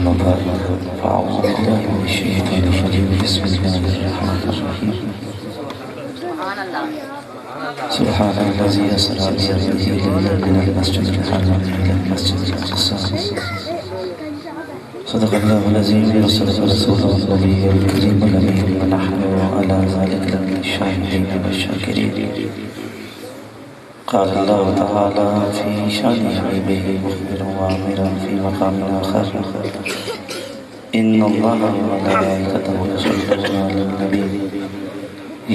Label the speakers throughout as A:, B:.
A: أما بعد فأعوذ بالله من الشيطان الرجيم بسم الله الرحمن الرحيم سبحان الذي أسرى بعبده ليلا من المسجد الحرام إلى المسجد الأقصى صدق الله العظيم وصدق رسوله النبي الكريم الأمين ونحن على ذلك لمن الشاهدين والشاكرين. قال الله تعالى في شان حبيبه مخبرا وآمرا في مقام آخر إن الله وملائكته يصلون على النبي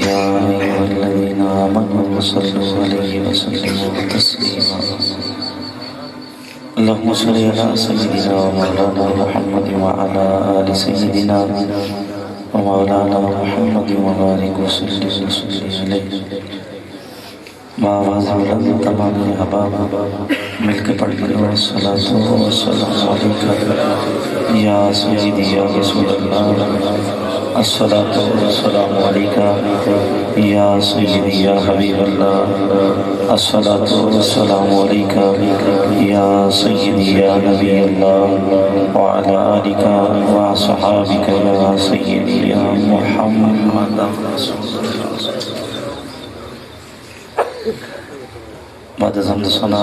A: يا أيها الذين آمنوا صلوا عليه وسلموا تسليما. اللهم صل على سيدنا ومولانا محمد وعلى آل سيدنا ومولانا محمد وبارك وسلم عليه. آواز بلند تمام احباب مل کے پڑھ لو الصلاۃ والسلام علیک یا سیدی یا رسول اللہ، الصلاۃ والسلام علیک یا سیدی یا حبیب اللہ، الصلاۃ والسلام علیک یا سیدی یا نبی اللہ، وعلی آلک وصحابک یا سیدی یا محمد رسول اللہ. بعد حمد ثنا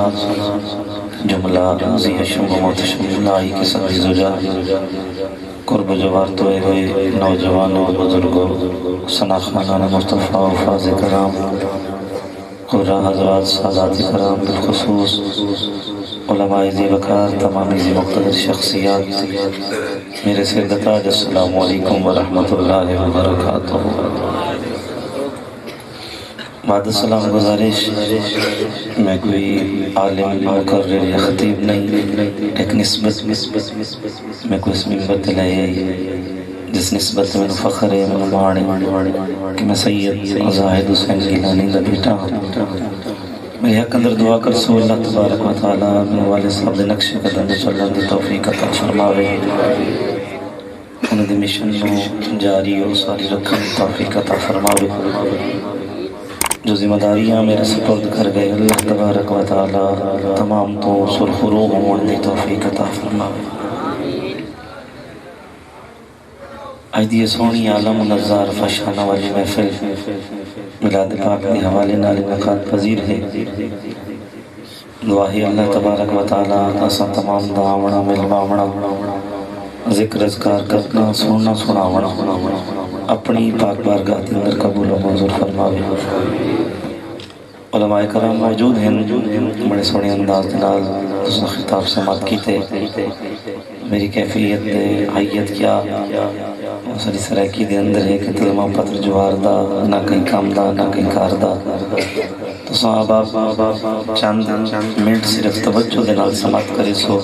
A: جملہ ذی حشم و محتشم لائی کے سبھی زجا قرب جوار توئے ہوئے نوجوانوں بزرگوں ثنا خانان مصطفیٰ و فاض کرام قرآن حضرات سادات کرام بالخصوص علماء ذی وقار تمامی ذی مقتدر شخصیات میرے سر دتاج السلام علیکم ورحمۃ اللہ وبرکاتہ. بعد السلام گزارش میں کوئی عالم مقرر یا خطیب نہیں، ایک نسبت میں کوئی اس ممبر تلائے جس نسبت میں فخر ہے من مانے کہ میں سید زاہد حسین گیلانی کا بیٹا ہوں. میرے حق اندر دعا کر سو اللہ تبارک و تعالیٰ میرے والد صاحب دے نقش قدم دے چلن دی توفیق عطا فرماوے، انہوں دے مشن نو جاری اور ساری رکھن دی توفیق عطا فرماوے. جو ذمہ داریاں میرے سپرد کر گئے اللہ تبارک و تعالی تمام تو سرخرو ہون دی توفیق عطا فرمائے. آج دی سونی عالم نظار فشانہ والی محفل میلاد پاک دی حوالے نال انعقاد پذیر ہے. دعا ہے اللہ تبارک و تعالی اساں تمام دا آونا ملواونا ذکر اذکار کرنا سننا سناونا اپنی پاک بارگاہ کے اندر قبول و منظور فرماوے. علماء کرام موجود ہیں بڑے سونے انداز دلال دوسرا خطاب سماعت کیتے. میری کیفیت دے حیت کیا ساری سرائکی دے اندر ہے کہ تلمہ پتر جوار دا نہ کہیں کام دا نہ کہیں کار دا. تو صاحب آپ چند منٹ صرف توجہ دے نال سماعت کرے سو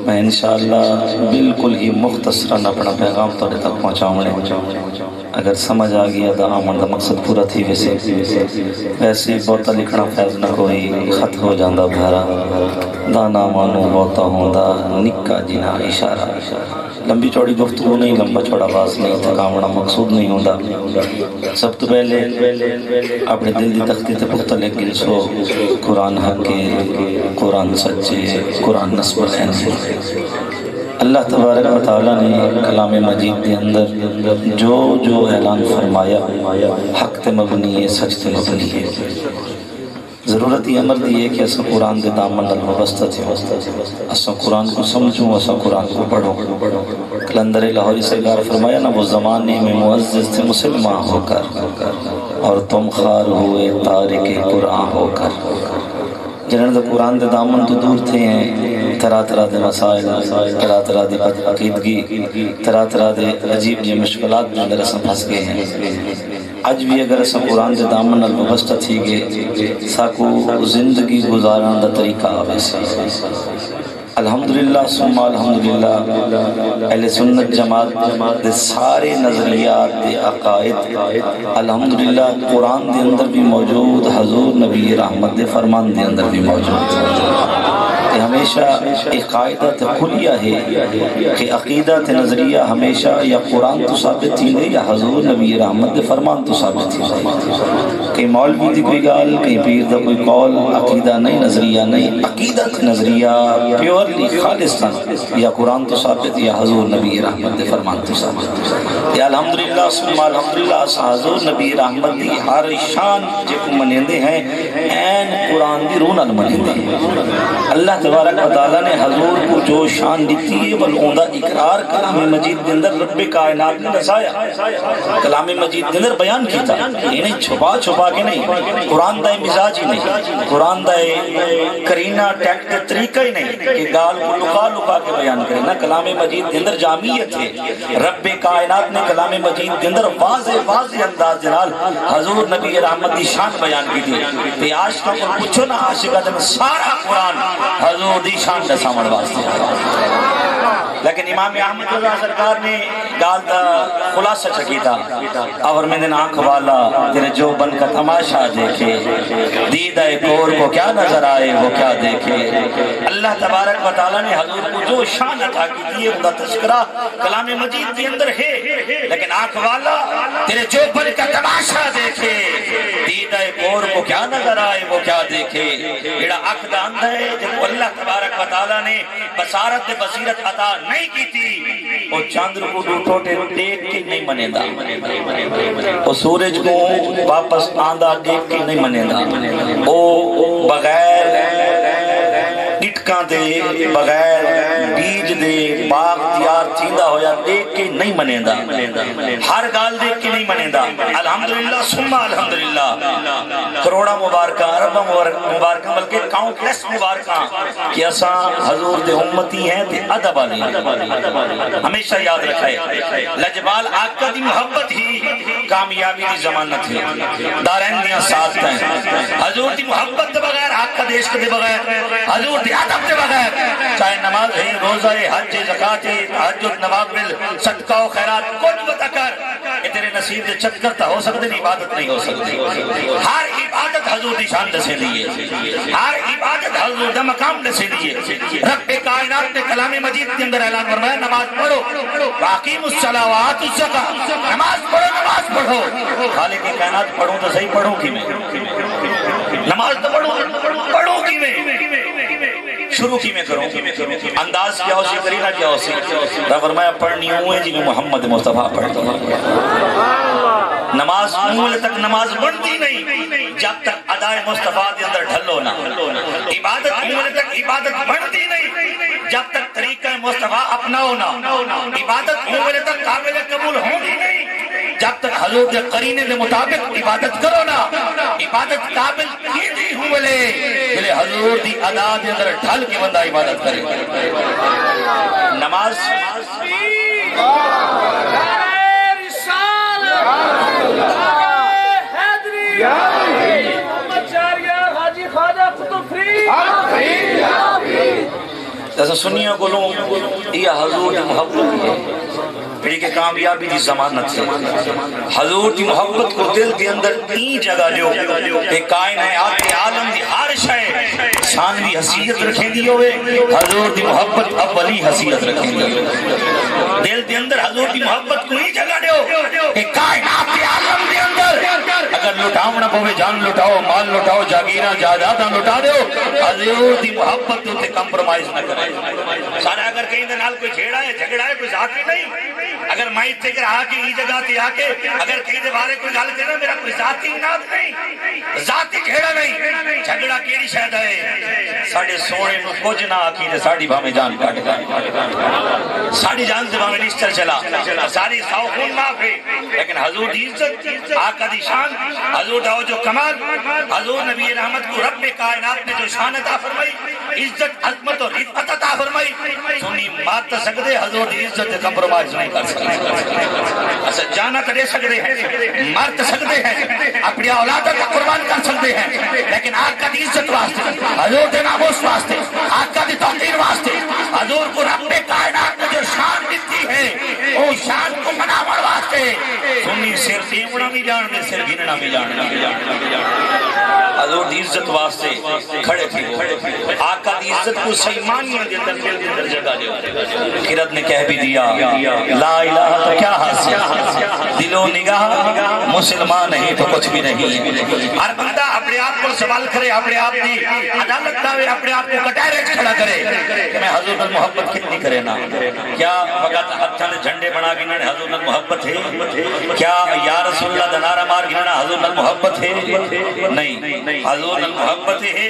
A: میں انشاءاللہ بالکل ہی مختصراً اپنا پیغام توڑے تک پہنچاؤں گے. اگر سمجھ آ گیا دا آمن دا مقصد پورا تھی ویسے بہتا لکھنا فیض نہ کوئی خط ہو جاندہ بھارا دانا مانو بہتا ہوندہ نکا جنا اشارہ. لمبی چوڑی گفتگو نہیں، لمبا چوڑا باز نہیں، تھکاونا مقصود نہیں ہوندہ. سب تو پہلے اپنے دل دی تختی تے پختہ لے گل سو قرآن حق کے، قرآن سچے، قرآن نسب الحین سے. اللہ تبارک و تعالیٰ نے کلام مجید کے اندر جو اعلان فرمایا حق تے مبنی ہے، سچ تے مبنی ہے. ضرورت یہ عمر دی ہے کہ اسا قرآن دے دامن الوبستہ تھے، اسا قرآن کو سمجھوں، اسا قرآن کو پڑھو. کلندر لاہوری سرکار فرمایا نا وہ زمانے میں معزز تھے مسلمان ہو کر اور تم خار ہوئے تارک قرآن ہو کر. جنہوں نے قرآن دے دامن تو دور تھے ہیں، طرح طرح دے مسائل، طرح طرح دے عقیدگی، طرح طرح دے عجیب جی مشکلات میں اندر اساں پھنس گئے ہیں. آج بھی اگر اساں قرآن دے دامن نال وابستہ تھی گے ساکو زندگی گزارن دا طریقہ آوے سے. الحمدللہ ثم الحمدللہ اہل سنت جماعت دے سارے نظریات دے عقائد الحمدللہ قرآن دے اندر بھی موجود، حضور نبی رحمت دے فرمان دے اندر بھی موجود. کہ ہم ہمیشہ ایک قاعدہ کلیہ ہے کہ عقیدت نظریہ ہمیشہ یا قرآن تو ثابت تھی نہیں یا حضور نبی رحمت دے فرمان تو ثابت تھی کہیں مولوی دی کوئی گال کہیں پیر دا کوئی قول عقیدہ نہیں نظریہ نہیں عقیدت نظریہ پیورلی خالصاً یا قرآن تو ثابت یا حضور نبی رحمت دے فرمان تو ثابت یا الحمدللہ ثم الحمدللہ حضور نبی رحمت دی ہر شان جے کو منیندے ہیں این قرآن دی رونال منیندے ہیں اللہ تبارک و تعالیٰ نے حضور کو جو شان دیتی ہے والعودہ اقرار کلام مجید دندر رب کائنات نے رسایا کلام مجید دندر بیان کیتا انہیں چھپا چھپا کے نہیں قرآن دائے مزاج ہی نہیں قرآن دائے کرینہ ٹیکٹ طریقہ ہی نہیں کہ گال کو لکا لکا کے بیان کرے نا کلام مجید دندر جامعیت ہے رب کائنات نے کلام مجید دندر واضح انداز جنال حضور نبی رحمت دی شان بیان کی تھی کہ آج کا پر پوچھو نا عاشقہ دن سارا قرآن حضور دی شان دا سامن واسطے لیکن امام احمد رضا سرکار نے گال دا خلاصہ چکی تھا اور میں دن آنکھ والا تیرے جو بن کا تماشا دیکھے دیدہ کور کو کیا نظر آئے وہ کیا دیکھے اللہ تبارک و تعالیٰ نے حضور کو جو شان عطا کی تھی ان کا تذکرہ کلام مجید کے اندر ہے لیکن آنکھ والا تیرے جو بن کا تماشا دیکھے دیدہ کور کو کیا نظر آئے وہ کیا دیکھے جڑا آنکھ دا اندھا ہے جب اللہ تبارک و تعالیٰ نے بصارت بصیرت عطا نہیں کی تھی وہ چاندر کو ٹوٹے دیکھ کے نہیں منے دا وہ سورج کو واپس آندھا دیکھ کے نہیں منے دا وہ بغیر ٹکاں دے بغیر بیج دے باغ تیار تھیندا ہویا دیکھ کے نہیں منے دا ہر گال دیکھ کے نہیں منے دا الحمدللہ ثم الحمدللہ کروڑا مبارکہ اربہ مبارکہ بلکہ کاؤنٹلیس مبارکہ کہ اساں حضور دے امتی ہیں تے ادب علی ہمیشہ یاد رکھائے لجبال آقا دی محبت ہی کامیابی دی ضمانت ہے دارین دیاں ساتھ ہیں حضور دی محبت دے بغیر آقا دیش کے دے بغیر حضور دی ادب دے بغیر چاہے نماز ہے روزہ ہے حج زکات ہے تہجد نوافل صدقہ و خیرات کچھ بتا کر کہ تیرے نصیب دے چکر تا ہو سکتے نہیں عبادت نہیں ہو سکتی ہر عبادت حضور دی شان دسے دیئے ہر عبادت حضور دا مقام دسے دیئے رب کائنات نے کلام مجید کے اندر اعلان فرمایا نماز پڑھو واقیم الصلاوات الزکاۃ نماز پڑھو خالق کائنات پڑھوں تو صحیح پڑھوں کی میں نماز تو پڑھوں کی میں شروع کی میں کروں انداز کیا ہو سی کرینہ کیا ہو سی فرمایا پڑھنی ہوئے جی میں محمد مصطفیٰ پڑھتا نماز مولے تک نماز بڑھتی نہیں جب تک ادائے مصطفیٰ دے اندر ڈھلو نہ عبادت مولے تک عبادت بڑھتی نہیں جب تک طریقہ مصطفیٰ اپناؤ نہ عبادت مولے تک قابل قبول ہوگی نہیں جب تک حضور دے قرینے دے مطابق عبادت کرو نا عبادت قابل کی نہیں ہوئے بلے حضور دی ادا دے اندر ڈھل کے بندہ عبادت کرے نماز جیسا سنیوں کو لوں یہ حضور دی محبت ہے پھر کہ کامیابی دی ضمانت ہے حضور دی محبت کو دل کے اندر تین جگہ لیو کہ کائنات عالم دی ہر شے ثانوی حیثیت رکھیں دی ہوئے حضور دی محبت اولی حیثیت رکھیں دی دل کے اندر حضور دی محبت کو ہی جگہ لیو کہ کائنات عالم دے اندر اگر لٹاؤ نہ پوے جان لٹاؤ مال لٹاؤ جاگیرہ جائیداد لٹا دیو حضور دی محبت تے کمپرومائز نہ کرے سارا اگر کہیں دے نال کوئی جھیڑا ہے جھگڑا ہے کوئی ذاتی نہیں اگر مائت تے کر آکے ہی جگہ تے آکے اگر کہیں دے بارے کوئی گل کرنا میرا کوئی ذاتی اناد نہیں ذاتی جھیڑا نہیں جھگڑا کیڑی شاید ہے ساڑھے سونے نو کچھ نہ آکی دے ساڑھی بھامے جان کاٹ ساڑھی جان سے بھامے نشتر چلا ساری ساؤ خون معاف ہے لیکن حضور دی عزت آقا دی شان حضور داؤ جو کمال حضور نبی رحمت کو رب کائنات نے جو شان عطا فرمائی عزت عظمت اور عزت عطا فرمائی سنی مات سکتے حضور دی عزت کمپرومائز نہیں کر سکتے جانا کرے سکتے ہیں مر سکتے ہیں اپنی اولاد کا قربان کر سکتے ہیں لیکن آقا دی عزت واسطے حضور دے ناموس واسطے آقا دی توقیر واسطے حضور کو رب کائنات نے جو شان دیتی ہے وہ شان کو مناور واسطے واسطے سنی سر دیونا بھی جان دے سر گننا بھی جان حضور دی عزت واسطے کھڑے تھے آقا دی عزت کو سیمانیاں دے اندر دل دے اندر جگہ دے خیرت نے کہہ بھی دیا لا الہ تو کیا حاصل دل و نگاہ مسلمان نہیں تو کچھ بھی نہیں ہر بندہ اپنے آپ کو سوال کرے اپنے آپ کی عدالت داوے اپنے آپ کو کٹائرے کھڑا کرے کہ میں حضور نے محبت کتنی کرے نا کیا فقط ہتھاں نے جھنڈے بنا گنا نے حضور نے محبت ہے کیا یا رسول اللہ دا نعرہ مار گنا نا حضور نے محبت ہے نہیں حضور نے محبت ہے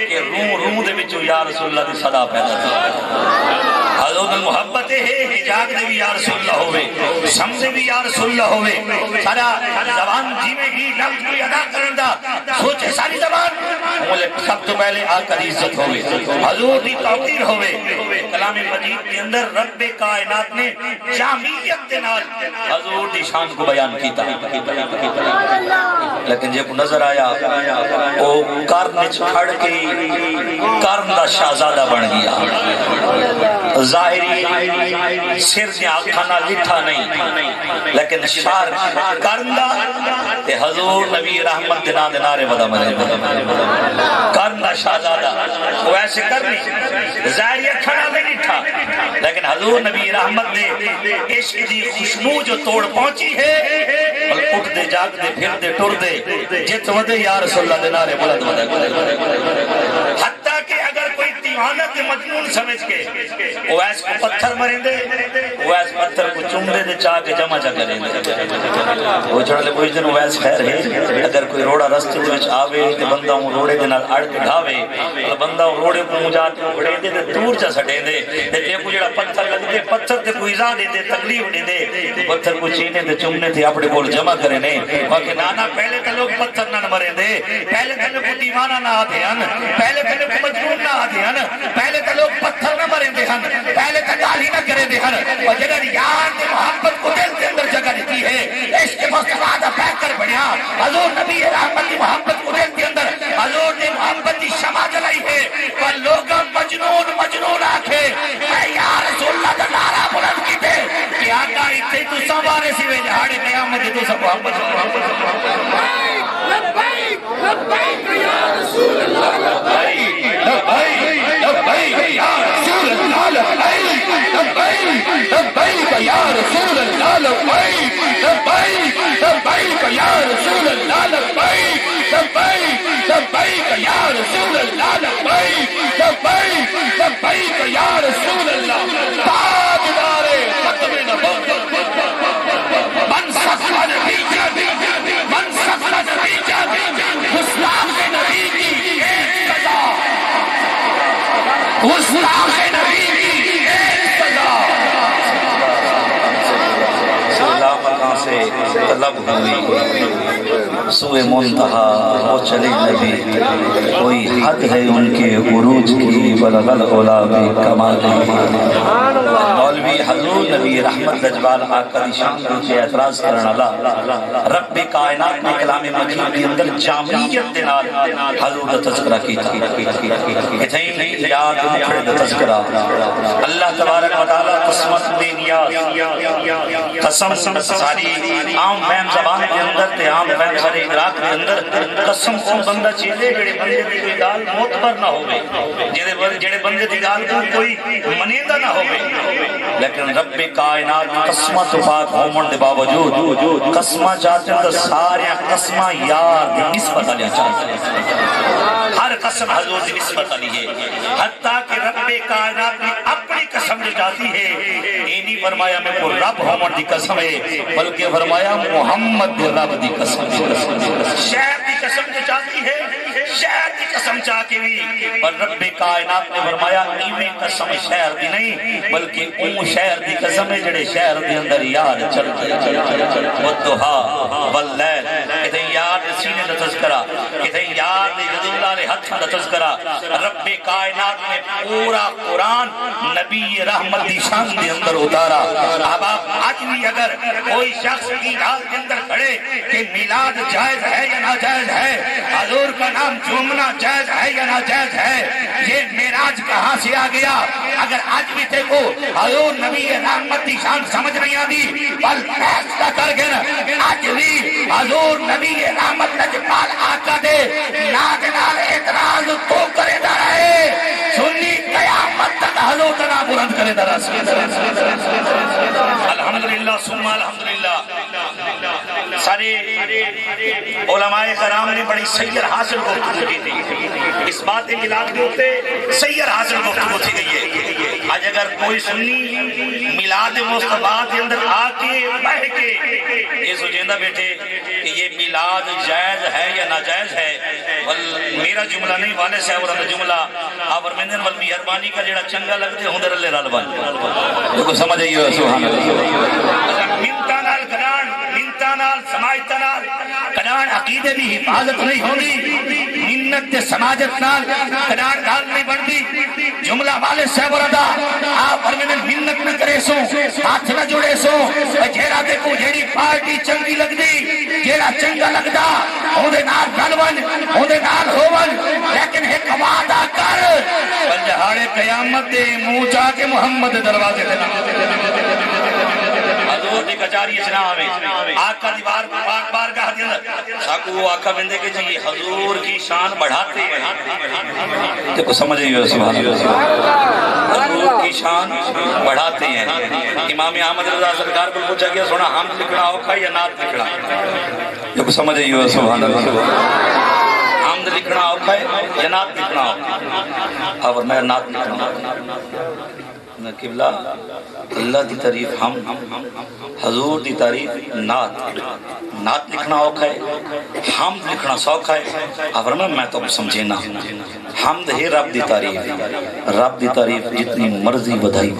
A: کہ روح دے وچوں یا رسول اللہ دی صدا پیدا تھی حضور نے محبت ہے کہ جاگ دے بھی یا رسول اللہ ہوئے سمجھے بھی یا رسول اللہ ہوئے سارا زبان جیوے گی لفظ کوئی ادا کرن دا سوچے ساری زبان مولے سب تو پہلے آقا دی عزت ہوئے حضور دی توقیر ہوئے کلام مجید کے اندر رب کائنات نے جامعیت کے نال حضور دی شان کو بیان کیتا لیکن جب نظر آیا وہ کرن چھڑ کے کرن دا شہزادہ بن گیا ظاہری سر نے آنکھانا لٹھا نہیں لیکن شار کرندہ تے حضور نبی رحمت دینا دینارے ودا مرے کرندہ شہزادہ وہ ایسے کرنی ظاہری کھڑا بھی لٹھا لیکن حضور نبی رحمت دے عشق دی خوشبو جو توڑ پہنچی ہے اٹھ دے جاگ دے پھر دے ٹر دے جت ودے یا رسول اللہ دینارے بلد ودا حتیٰ کہ اگر کوئی دیوانت مجنون سمجھ کے اویس کو پتھر مریں دے اویس پتھر کو چم دے دے چاہ کے جمع جا کریں دے وہ چھوڑا لے پوچھ دن اویس خیر ہے اگر کوئی روڑا رستے دے وچ آوے تے بندہ ہوں روڑے دے نال اڑ کے ڈھاوے بندہ ہوں روڑے کو مجھاتے ہوں بڑے دے دے دور چا سٹے دے تے کو جڑا پتھر لگ دے پتھر تے کوئی زا دے دے تکلیف دے دے پتھر کو چینے دے چمنے تے اپنے بول جمع کریں نے باقی نانا پہلے تے لوگ پتھر نہ مریں دے پہلے تے لوگ دیوانہ نہ آتے ہیں پہلے تے لوگ مجنون نہ آتے ہیں پہلے تے لوگ پتھر نہ مریں دے ہیں پہلے تے گالی نہ کریں دے ہیں اور جنہاں یار دے محبت کو دل کے اندر جگہ دیتی ہے عشق مصطفیٰ دا پیک کر بڑھیا حضور نبی رحمت کی محبت کو دل کے اندر حضور نے محبت کی شمع جلائی ہے اور لوگ مجنون مجنون آکھے اے یا رسول اللہ دا نعرہ بلند کی دے کہ آقا اتھے تو سوارے سی وے جہاڑے قیامت تو سب محبت لبیک لبیک یا رسول اللہ لبیک لبیک لبیک یا رسول اللہ لبیک لبیک لبیک یا رسول اللہ لبیک لبیک لبیک یا رسول اللہ لبیک لبیک لبیک یا رسول اللہ لبیک لبیک لبیک یا رسول اللہ تاجدار ختم نبوت من سفر بیجت من سفر بیجت گستاخ نبی کی ایک سزا گستاخ نبی کی ایک سزا سلام مکان سے طلب ہوئی سوئے منتہا وہ چلے نبی کوئی حد ہے ان کے عروج کی بلغ العلا بے کمال مولوی حضور نبی رحمت لجبال آقا دی شان کے اعتراض کرنا اللہ رب کائنات نے کلام مجید کے اندر جامعیت دنال حضور دا تذکرہ کیتا اتھیں یاد کھڑے دا تذکرہ اللہ تبارک و تعالی قسمت بے نیاز قسم ساری عام فہم زبان کے اندر تے عام فہم سارے ادراک کے اندر قسم کو بندہ چیزے جڑے بندے دی کوئی گال معتبر نہ ہوئے جڑے بندے دی گال کو کوئی منیدہ نہ ہوئے لیکن رب کائنات قسمہ تو پاک ہومن دے باوجود قسمہ چاہتے ہیں تو سارے قسمہ یاد نسبت علیہ چاہتے ہیں ہر قسم حضور دی نسبت علیہ ہے حتیٰ کہ رب کائنات نے اپنی قسم جو چاہتی ہے یہ نہیں فرمایا میں کو رب ہومن دی قسم ہے بلکہ فرمایا محمد دے رب دی قسم شہر دی قسم جو چاہتی ہے شہر دی قسم چاہ کے بھی اور رب کائنات نے فرمایا ایویں قسم شہر دی نہیں بلکہ اون شہر دی قسم ہے جڑے شہر دی اندر یاد چلتے والدہا واللیل کتیں یاد سینے دا تذکرہ کتیں یاد جد اللہ نے حد دا تذکرہ رب کائنات نے پورا قرآن نبی رحمت دی شان دے اندر اتارا اب آپ آج بھی اگر کوئی شخص کی حال کے اندر کھڑے کہ میلاد جائز ہے یا ناجائز ہے حضور کا نام چومنا جائز ہے یا ناجائز ہے یہ معراج
B: آج کہاں سے آ گیا؟ اگر آج بھی تے کو حضور نبی رحمت دی شان سمجھ نہیں آتی بل فیصلہ کر گئے آج بھی حضور نبی رحمت لجپال آقا دے نال اعتراض تو کرے دا رہے سنی قیامت تک حضور تنا بلند کرے دا رہے الحمدللہ ثم الحمدللہ سارے علماء کرام نے بڑی سیر حاصل گفتگو کی تھی اس بات میلاد کے ہوتے سیر حاصل گفتگو تھی گئی ہے آج اگر کوئی سنی میلاد مصطفیٰ کے اندر آ کے بیٹھ کے یہ سوچیندہ بیٹھے کہ یہ میلاد جائز ہے یا ناجائز ہے میرا جملہ نہیں والے صاحب اور جملہ آپ ارمندن والمہربانی کا جڑا چنگا لگتے ہوں در اللہ رالبان دیکھو سمجھ آئیے سبحان اللہ منتانال کڑان منتانال سماجتانال کڑان عقیدے بھی حفاظت نہیں ہوگی منت سماجت نال کڑان گال نہیں بڑھتی جملہ والے صاحب اور ادا آپ ارمندن منت نہ کرے سو ہاتھ نہ جڑے سو جیڑا دیکھو جیڑی پارٹی چنگی لگ دی جیڑا چنگا لگدا ہوندے نال گلون ہوندے نال ہوون لیکن ایک وعدہ کر پنجہاڑے قیامت دے منہ جا کے محمد دروازے تے حضور دی کچاری اچنا ہمیں آقا دیوار پاک بارگاہ دے اندر ساکو وہ آقا بندے کے جی حضور کی شان بڑھاتے ہیں دیکھو سمجھ آئیے سبحان اللہ حضور کی شان بڑھاتے ہیں امام احمد رضا سرکار کو پوچھا گیا سونا ہم لکھنا ہوکا یا نات لکھنا دیکھو سمجھ آئیے سبحان اللہ حمد لکھنا ہوکا یا نات لکھنا ہوکا اور میں نات لکھنا ہوکا قبلہ اللہ دی تعریف ہم حضور دی تعریف نات لکھنا اوکھا ہے حمد لکھنا سوکھا ہے اور میں تو سمجھینا حمد ہے رب دی تعریف جتنی مرضی بدھائی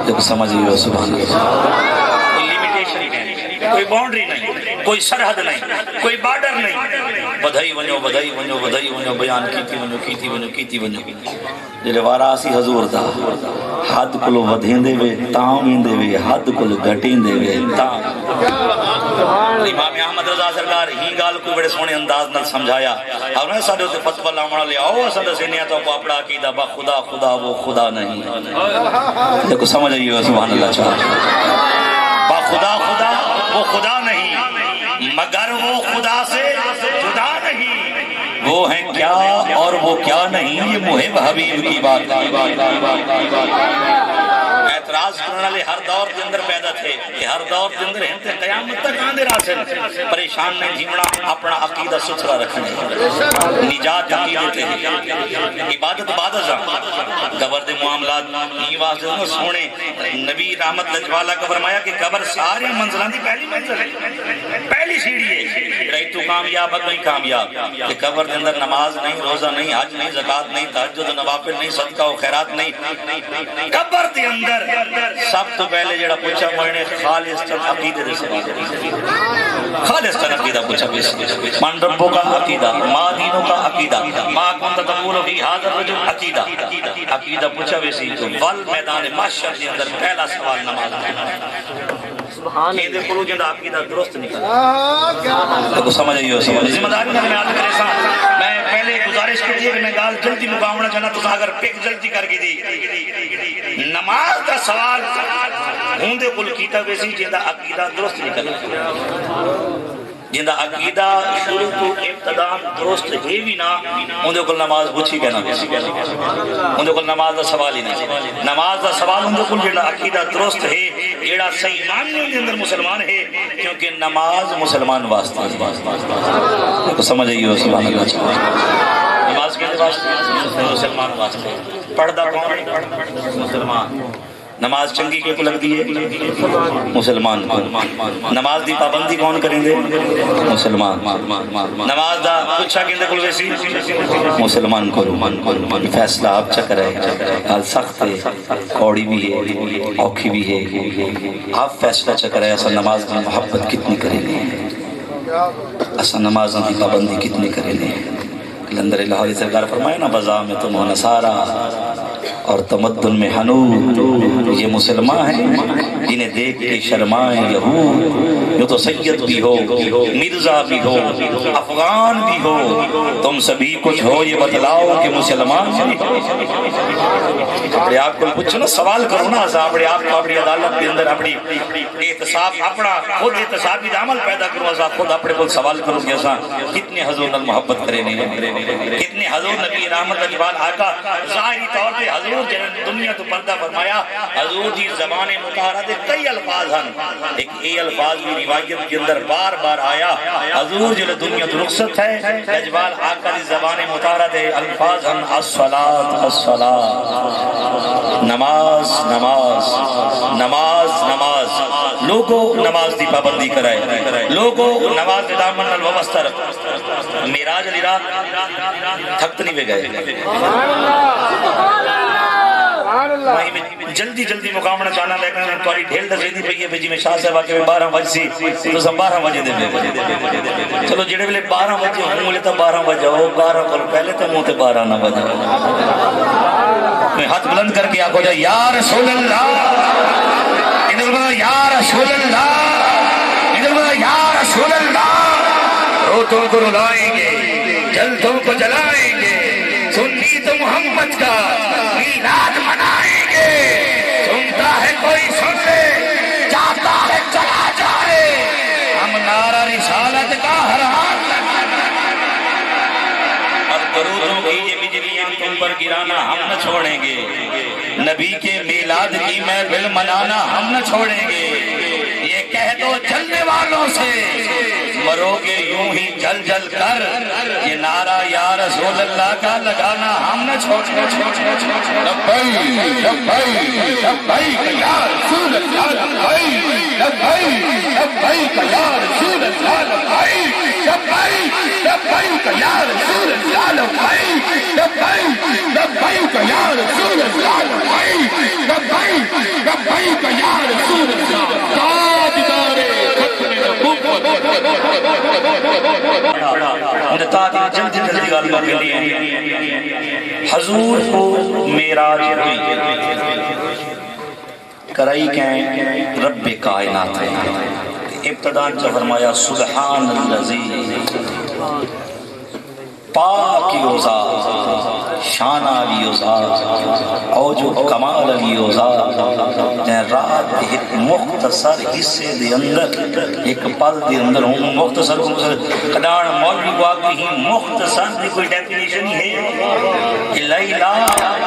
B: دیکھو سمجھئے سبحان اللہ کوئی باؤنڈری نہیں کوئی سرحد نہیں کوئی بارڈر نہیں بدھائی ونجو بدھائی ونجو بدھائی ونجو بیان کیتی ونجو کیتی ونجو کیتی ونجو جلے واراسی حضور دا حد کلو ودھین دے وے تاؤں دے وے حد کلو گھٹین دے وے تاؤں امام احمد رضا سرکار ہی گال کو بڑے سونے انداز نہ سمجھایا اور میں سارے ہوتے فتوہ لامڑا لے آؤ سادہ سینیا تو کو اپنا عقیدہ با خدا خدا وہ خدا نہیں دیکھو سمجھ آئیے سبحان اللہ چاہا با خدا خدا وہ خدا نہیں مگر وہ خدا سے جدا نہیں وہ ہیں کیا اور وہ کیا نہیں یہ محب حبیب کی بات اعتراض کرنے لے ہر دور کے اندر پیدا تھے کہ ہر دور کے اندر ہم تے قیامت تک آندے راسل پریشان نہیں جھیمڑا اپنا عقیدہ ستھرا رکھنے نجات عقیدے تھے عبادت عبادت قبر دے معاملات نہیں واسطے سونے نبی رحمت لجوالا کا فرمایا کہ قبر سارے منزلان دی پہلی منزل ہے پہلی سیڑھی ہے رہی تو کامیاب ہے نہیں کامیاب کہ قبر دے اندر نماز نہیں روزہ نہیں حج نہیں زکاة نہیں تہجد نوافل نہیں صدقہ و خیرات نہیں قبر دے اندر سب تو پہلے جڑا پوچھا موڑنے خالص تن عقیدہ دے سوال خالص تن عقیدہ پوچھا من ربوں کا عقیدہ ما دینوں کا عقیدہ ما کنت تقول فی هذا الرجل عقیدہ عقیدہ پوچھا ویسی تو ول میدان محشر کے اندر پہلا سوال نماز یہ دے کلو جندہ عقیدہ درست نکلا تو سمجھ آئیے ذمہ داری میں آدھ کرے ساتھ میں پہلے گزارش کی تھی کہ میں گال جلدی مقامنا چاہنا تو اگر پک جلدی کر کی دی نماز کا سوال ہوندے کل کیتا ویسی جندہ عقیدہ درست نکلا جندہ عقیدہ شروع تو ابتدام درست ہے بھی نہ ہوندے کل نماز بچھی کہنا ہوندے کل نماز دا سوال ہی نہیں نماز دا سوال ہوندے کل جندہ عقیدہ درست ہے جیڑا صحیح ماننے کے اندر مسلمان ہے کیونکہ نماز مسلمان واسطہ ہے سمجھ آئیے سبحان اللہ چاہتا نماز کے واسطے مسلمان واسطے پڑھدا کون مسلمان نماز چنگی کے کو لگ دی ہے مسلمان کو نماز دی پابندی کون کریں گے مسلمان نماز دا پوچھا کے اندر کل ویسی مسلمان کو فیصلہ آپ چکر ہے حال سخت ہے کوڑی بھی ہے اوکھی بھی ہے آپ فیصلہ چکر ہے اصل نماز میں محبت کتنی کریں گے اصل نماز کی پابندی کتنی کریں گے کلندر الہی سرکار فرمائے نا بزا میں تم ہو نصارہ
A: اور تمدن میں حنود یہ مسلمان ہیں جنہیں دیکھ کے شرمائیں یہود جو تو سید بھی ہو مرزا بھی ہو افغان بھی ہو تم سبھی کچھ ہو یہ بتلاؤ کہ مسلمان ہیں اپنے آپ کو پوچھو نا سوال کرو نا اپنے آپ کو اپنی عدالت کے اندر اپنی احتساب اپنا خود احتسابی عمل پیدا کرو خود اپنے کو سوال کرو کہ ایسا کتنے حضور نال محبت کرے نہیں کتنے حضور نبی رحمت اجبال آقا ظاہری طور پہ حضور دنیا تو پردہ فرمایا حضور جی زبان مطہرہ دے کئی الفاظ ہیں ایک اے الفاظ بھی روایت کے اندر بار بار آیا حضور جی دنیا تو رخصت ہے اجبال آقا دی زبان مطہرہ دے الفاظ ہیں الصلاۃ الصلاۃ نماز نماز نماز نماز لوگوں نماز دی پابندی کرائے لوگوں نماز دامن الوبستہ رکھ میراج علی رات تھکت نہیں بے گئے جلدی جلدی مقامنا چاہنا لیکن تواری ڈھیل در زیدی پہی ہے بھئی میں شاہ صاحبہ کے 12 بج سی تو سب 12 بجے دے بے چلو جڑے بلے 12 بجے ہوں لے تا 12 بجے ہو 12 پر پہلے تا موتے 12 نہ بجے میں ہاتھ بلند کر کے آپ کو جائے یا رسول اللہ ادھر بنا یا رسول اللہ ادھر بنا یا رسول اللہ روتوں کو رلائیں گے جلدوں کو جلائیں گے سنی تو محمد کا میلاد منائیں گے سنتا ہے کوئی سن لے جاتا ہے چلا جائے ہم نعرہ رسالت کا ہر حال اب درودوں کی یہ بجلی تم پر گرانا ہم نہ چھوڑیں گے نبی کے میلاد کی محفل منانا ہم نہ چھوڑیں گے یہ کہہ دو چلنے والوں سے مرو گے یوں ہی جل جل کر یہ نعرہ یا رسول اللہ کا لگانا ہم نہ چھوڑیں گے لبیک لبیک لبیک یا رسول اللہ لبیک لبیک لبیک یا رسول اللہ لبیک لبیک لبیک یا رسول اللہ لبیک لبیک لبیک یا رسول اللہ لبیک لبیک لبیک یا رسول اللہ تاجدار ختم نبوت انہیں تاجدار جلدی جلدی غالبہ کے لیے حضور کو معراج ہوئی کرائی کہیں رب کائنات ہے ابتدان چا فرمایا سبحان اللذی پاکی اوزاد شان آلی اوزاد اوجو کمال علی اوزاد رات ایک مختصر حصے دے اندر ایک پل دے اندر ہوں مختصر قدار مولوی کو آگئی ہی مختصر دے کوئی ڈیفینیشن ہی ہے لیلہ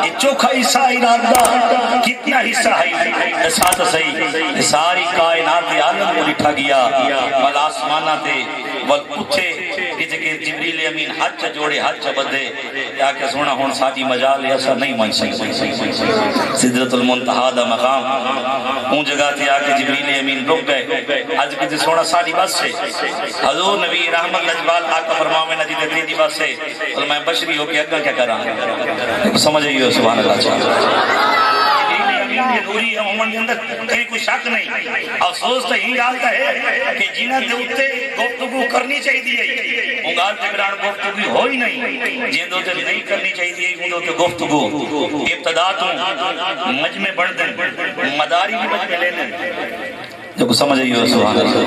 A: یہ چوکھا حصہ ارادہ کتنا حصہ ہے ساتھ صحیح ساری کائنات عالم کو لٹھا گیا والآسمانہ دے والکتھے کہ جبریل امین حج جوڑے حج بدے یا کہ سونا ہون ساتھی مجال ایسا نہیں مان سکتے سدرت المنتہا دا مقام اون جگہ تھی آکے جبریل امین رک گئے حج کی سونا ساتھی بس سے حضور نبی رحمت لجبال آقا فرماؤ میں نجی دیتی دی بس سے اور میں بشری ہو کے اگا کیا کر رہا ہوں سمجھ آئیے سبحان اللہ چاہتا نوری ہے مومن کے اندر کہیں کوئی شک نہیں افسوس تو ہی آلتا ہے کہ جنہ دوتے گفتگو کرنی چاہی دی انگار تکران گفتگو ہوئی نہیں جن دوتے نہیں کرنی چاہی دی ان دوتے گفتگو ابتداتوں مجمع بڑھ دیں مداری بھی مجمع لے دیں جو کو سمجھ آئیے سبحان اللہ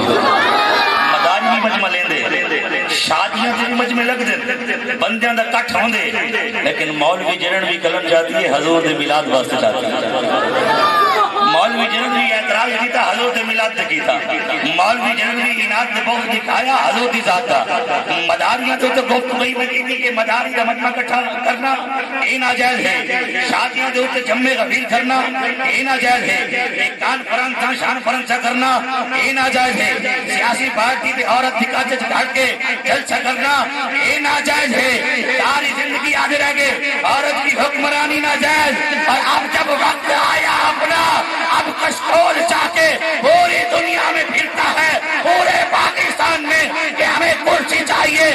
A: مداری بھی مجمع لیں دے شادیاں بھی مجمع لگ دیں بندیاں دا کٹ ہوں دے لیکن مولوی جنن بھی کلم جاتی ہے حضور دے میلاد واسطے جاتی ہے مولوی جنن بھی اعتراض کیتا حضور دے میلاد دے کیتا مولوی جنن بھی اناد دے بہت دکھایا حضور دی ذات دا مداریاں تو گفت گئی میں کہتی کہ مداری دا مجمع کٹھا کرنا اے ناجائز ہے شادیاں دے اوپر جمع غفیر کرنا اے ناجائز ہے ایک کانفرنس تھا شان فرنسا کرنا اے ناجائز ہے سیاسی پارٹی دے عورت دکھا چچ گھاٹ کے جلسہ کرنا اے ناجائز ہے ساری زندگی آگے رہ گئے عورت کی حکمرانی ناجائز اور اب جب وقت آیا اپنا اب کشکول چاہ کے پوری دنیا میں پھرتا ہے پورے پاکستان میں کہ ہمیں کرسی چاہیے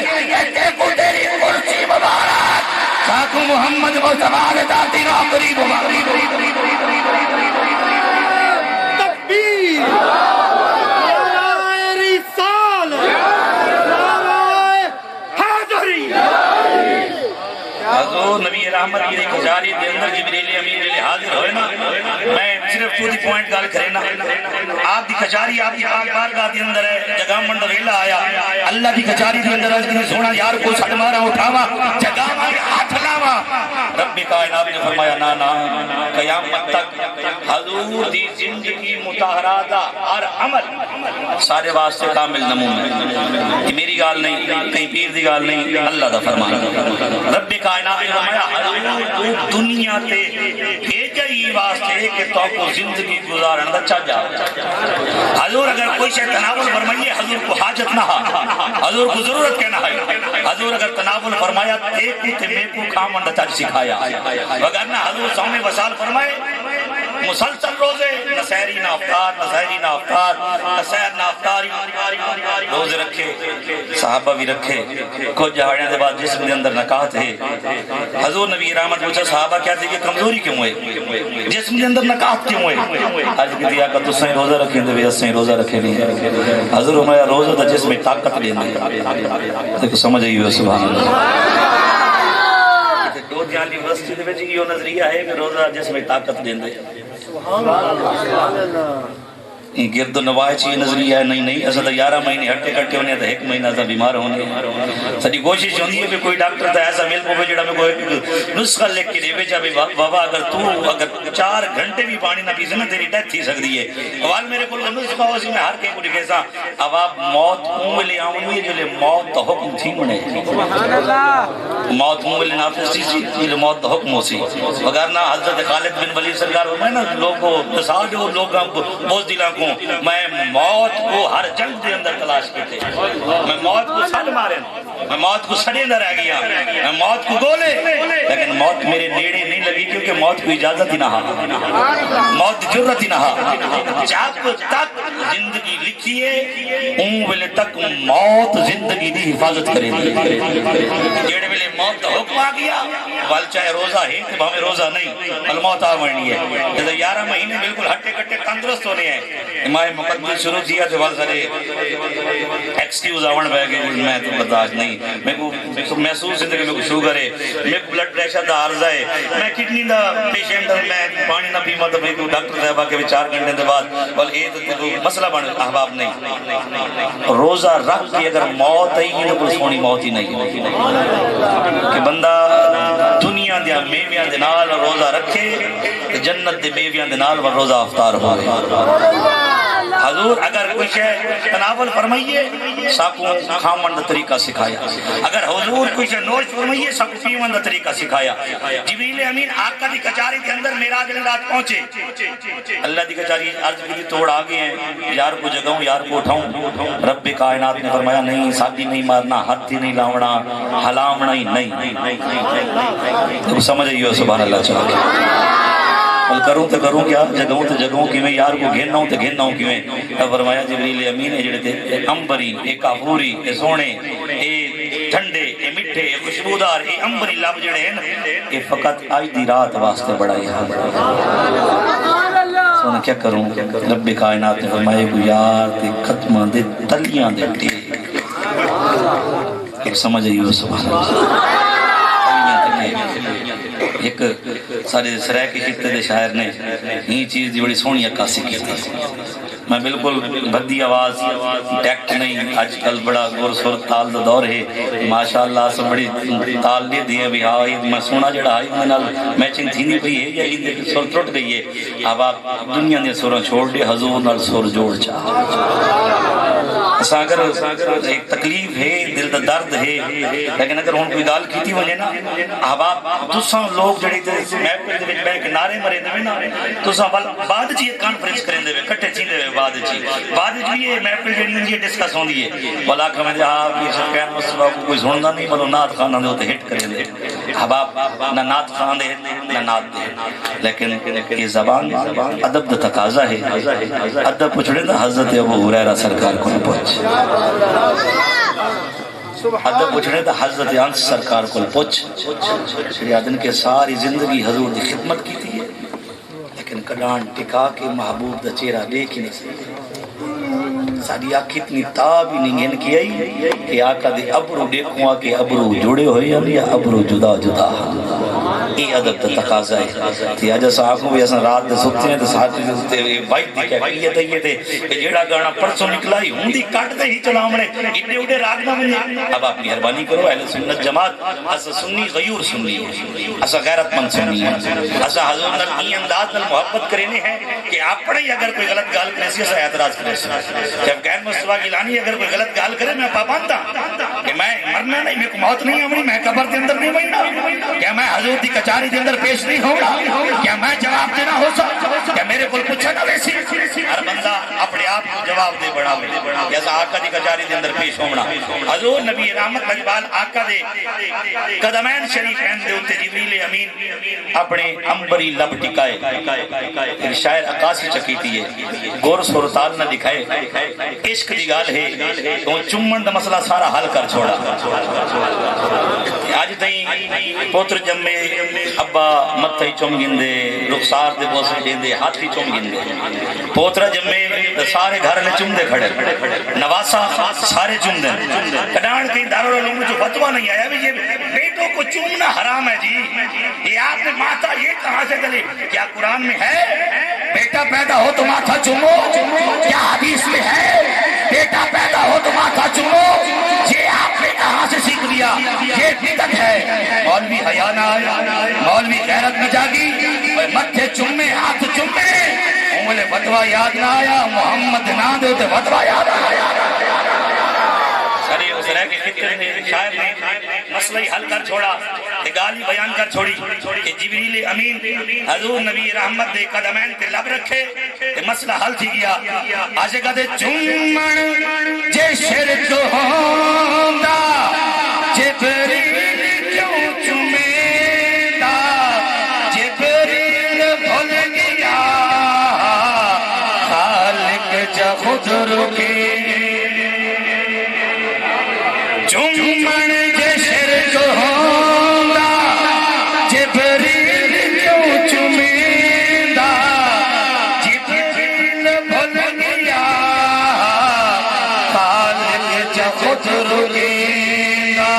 A: دیکھو تیری کرسی مبارک ساکو محمد کو سوال داتی نوکری مبارک
C: تکبیر
A: حضور نبی رحمت
B: رحمت کی کچاری دے اندر جبریل امین جلے حاضر ہوئے نا میں صرف تو دی پوائنٹ گال کرے نا آپ دی کچاری آپ کی پاک بارگاہ دے اندر ہے جگہ منڈ ویلا آیا اللہ دی کچاری دے اندر عرض سونا یار کو سٹ مارا اٹھاوا جگہ مارے ہاتھ لاوا رب کائنات نے فرمایا نا نا قیامت تک حضور دی زندگی مطہرات ہر عمل سارے واسطے کامل نمونہ یہ میری گال نہیں کہیں پیر دی گال نہیں اللہ دا فرمان رب کائنات نے فرمایا حضور دنیا تے بھیجا ہی واسطے کہ تو کو زندگی گزارن دا چاہ جا حضور اگر کوئی شے تناول فرمائیے حضور کو حاجت نہ حضور کو ضرورت کہنا ہے حضور اگر تناول فرمایا ایک تے میں کو کھامن دا چاہ سکھایا وگرنہ حضور سامنے وصال فرمائے مسلسل روزے نہ سحری نہ افطار نہ سحری نہ افطار نہ سحر نہ افطاری روزے رکھے صحابہ بھی رکھے کچھ جہاڑیاں دے بعد جسم دے اندر نکاحت ہے حضور نبی رحمت پوچھا صحابہ کیا تھے کہ کمزوری کیوں ہے جسم دے اندر نکاحت کیوں ہے آج کی دیا کہ تسیں روزہ رکھیں دے بھی اسیں روزہ رکھے نہیں حضور ہمارا روزہ دا جسم طاقت دینا دیکھو سمجھ آئی ہوئے سبحان اللہ دو جان یونیورسٹی دے وچ یہ نظریہ ہے کہ روزہ جس میں طاقت دیندے سبحان اللہ یہ گرد و نواح چی نظریہ ہے نہیں ایسا تو 11 مہینے ہٹے کٹے ہونے تو 1 مہینہ تو بیمار ہونے ساری کوشش ہوندی ہے کہ کوئی ڈاکٹر تو ایسا مل پوے جڑا میں کوئی نسخہ لکھ کے دے بیچا بابا اگر تو اگر 4 گھنٹے بھی پانی نہ پیسے نا تیری ڈیتھ تھی سکتی ہے اول میرے کو نسخہ ہو سی میں ہر کے کو لکھے سا اب آپ موت منہ لے آؤں گے جو لے موت تو حکم تھی منے موت منہ لے نافذ تھی جو لے موت تو حکم ہو سی وگرنہ حضرت خالد بن ولید سرکار ہوئے نا لوگوں مثال جو لوگوں کو بوز دلا کو میں موت کو ہر جنگ دے اندر تلاش کرتے میں موت کو سڑ مارے میں موت کو سڑے نہ رہ گیا میں موت کو گولے لیکن موت میرے نیڑے نہیں لگی کیونکہ موت کو اجازت ہی نہ موت جرت ہی نہ جب تک زندگی لکھی ہے اون ویلے تک موت زندگی دی حفاظت کرے جیڑے ویلے موت کا حکم آ گیا وال چاہے روزہ ہے کہ ہمیں روزہ نہیں الموت آ ورنی ہے جیسے 11 مہینے بالکل ہٹے کٹے تندرست ہونے ہیں امام مقدمہ شروع کیا تو بہت سارے ایکسکیوز آون بہ گئے میں تو برداشت نہیں میں کو محسوس ہے کہ میں کو شوگر ہے میں کو بلڈ پریشر دا عارضہ ہے میں کڈنی دا پیشنٹ ہوں میں پانی نہ پیما تو میں کو ڈاکٹر صاحبہ کے 4 گھنٹے کے بعد بل اے تو مسئلہ بن احباب نہیں روزہ رکھ کے اگر موت آئی تو کوئی سونی موت ہی نہیں کہ بندہ دنیا دیا میویاں دے نال روزہ رکھے جنت دے میویاں دے نال روزہ افطار ہوئے حضور اگر کوئی شے تناول فرمائیے ساکو کھامن دا طریقہ سکھایا اگر حضور کوئی شے نوش فرمائیے ساکو پیون دا طریقہ سکھایا جبریل امین آقا دی کچاری کے اندر معراج کی رات پہنچے اللہ دی کچاری عرض کی توڑ آگے ہیں یار کو جگاؤں یار کو اٹھاؤں رب کائنات نے فرمایا نہیں ساتھی نہیں مارنا ہاتھ ہی نہیں لاؤنا حلامنا ہی نہیں تو سمجھ آئیے سبحان اللہ چاہتے اور کروں کیا جگہوں تو جگہوں کی میں یار کو گھننا ہوں تو گھننا ہوں کیوں ہے فرمایا جبریل امین ہے جڑے تھے امبری اے کافوری اے سونے اے ٹھنڈے اے مٹھے اے خوشبودار اے امبری لب جڑے ہیں اے فقط آج دی رات واسطے بڑائی ہے سونا کیا کروں رب کائنات نے فرمایا کو یار دے ختمہ دے تلیاں دے ایک سمجھ آئیے سبحان اللہ ایک سارے سرائے کے خطے دے شاعر نے یہ چیز دی بڑی سونی عکاسی کی تھی میں بالکل بھدی آواز ٹیکٹ نہیں آج کل بڑا گور سور تال دا دور ہے ماشاءاللہ سب بڑی تال لے دیئے بھی ہاں میں سونا جڑا آئی میں نال میچنگ تھی نہیں پئی ہے یا یہ سور ٹرٹ گئی ہے اب آپ دنیا دے سوروں چھوڑ دے حضور نال سور جوڑ چاہ اگر ایک تکلیف ہے دل دا درد ہے لیکن اگر ہون کوئی گال کیتی وجہ نا احباب دوسرا لوگ جڑی تے محفل دے وچ بیٹھ کے نعرے مرے دے نا دوسرا بعد چ ایک کانفرنس کرین دے کٹھے چیندے وے بعد چ یہ محفل جڑی ہے ڈسکس ہوندی ہے بلا کہ میں آپ یہ سب کہن مصطفی کو کوئی سندا نہیں بلو نعت خانہ دے تے ہٹ کرین دے احباب نہ نعت خان دے نہ نعت دے لیکن یہ زبان ادب دا تقاضا ہے ادب پوچھڑے نا حضرت ابو ہریرہ سرکار کو پہنچ ادب پوچھنے تھا حضرت انس سرکار کو پوچھ شریعتن کے ساری زندگی حضور دی خدمت کی تھی لیکن کڈان ٹکا کے محبوب دا چہرہ دیکھ ہی نہیں سکتے ساری آنکھ اتنی تاب ہی نہیں گن کی آئی کہ آقا دے ابرو دیکھوں آکے ابرو جڑے ہوئے یا ابرو جدا جدا یہ ادب کا تقاضا ہے تے اج اساں کو بھی اساں رات دے ستے ہیں تے ساتھ تے وائٹ دی کیفیت ہے یہ تے جیڑا گانا پرسوں نکلا ہی ہوندی کٹ دے ہی چلاونے ایڈے اڈے راگ نہ بنے اب آپ مہربانی کرو اہل سنت جماعت اساں سنی غیور سنی ہے اساں غیرت مند سنی ہے اساں حضور نبی انداز نال محبت کرنے ہیں کہ اپنے ہی اگر کوئی غلط گال کرے سی اساں اعتراض کرے سی جب غیر مصطفیٰ گیلانی اگر کوئی غلط گال کرے میں پابند ہاں کہ میں مرنا نہیں میرے کو موت نہیں آونی میں قبر کے اندر نہیں بننا کیا میں حضور دی کچاری کے اندر پیش نہیں ہوگا کیا میں جواب دینا ہو سکتا کیا میرے کو پوچھا نہ ویسی ہر بندہ اپنے آپ کو جواب دے بڑا جیسا آقا دی کچاری کے اندر پیش ہونا حضور نبی رحمت لجبال آقا دے قدمین شریفین دے اتے جبریل امین اپنے امبری لب ٹکائے ایک شاعر عقاسی چکیتی ہے گور سورتال نہ دکھائے عشق دی گال ہے تو چمن دا مسئلہ سارا حل کر چھوڑا آج تائیں پوتر جمے ابا متھائی چم گندے رخسار دے بوسے دیندے ہاتھی چم گندے پوترا جمے سارے گھر میں چم دے کھڑے نواسا سارے چم دے کڈان کے دارالعلوم میں جو فتویٰ نہیں آیا بھی یہ بیٹوں کو چومنا حرام ہے جی یہ آپ نے ماتا یہ کہاں سے دلی کیا قرآن میں ہے بیٹا پیدا ہو تو ماتھا چومو کیا حدیث میں ہے بیٹا پیدا ہو تو ماتھا چومو یہ آپ نے کہاں سے سیکھ لیا یہ بدعت ہے مولوی حیا نہ آیا مولوی غیرت نہ جاگی متھے چومے ہاتھ چومے انگلے فتویٰ یاد نہ آیا محمد نہ دے تے فتویٰ یاد آیا سارے اس رہ کے فکر نے شاعر نے مسئلہ حل کر چھوڑا کہ گالی بیان کر چھوڑی کہ جبریل امین حضور نبی رحمت دے قدمین تے لب رکھے کہ مسئلہ حل تھی گیا آجے کہتے چومن جے شرک ہوندا جبریل کیوں چومیدا جبریل بھول گیا خالق جا خود رکے چومن جے شرک ہوندا جبریل کیوں چومیدا جبریل بھول گیا خالق جا خود رکیدا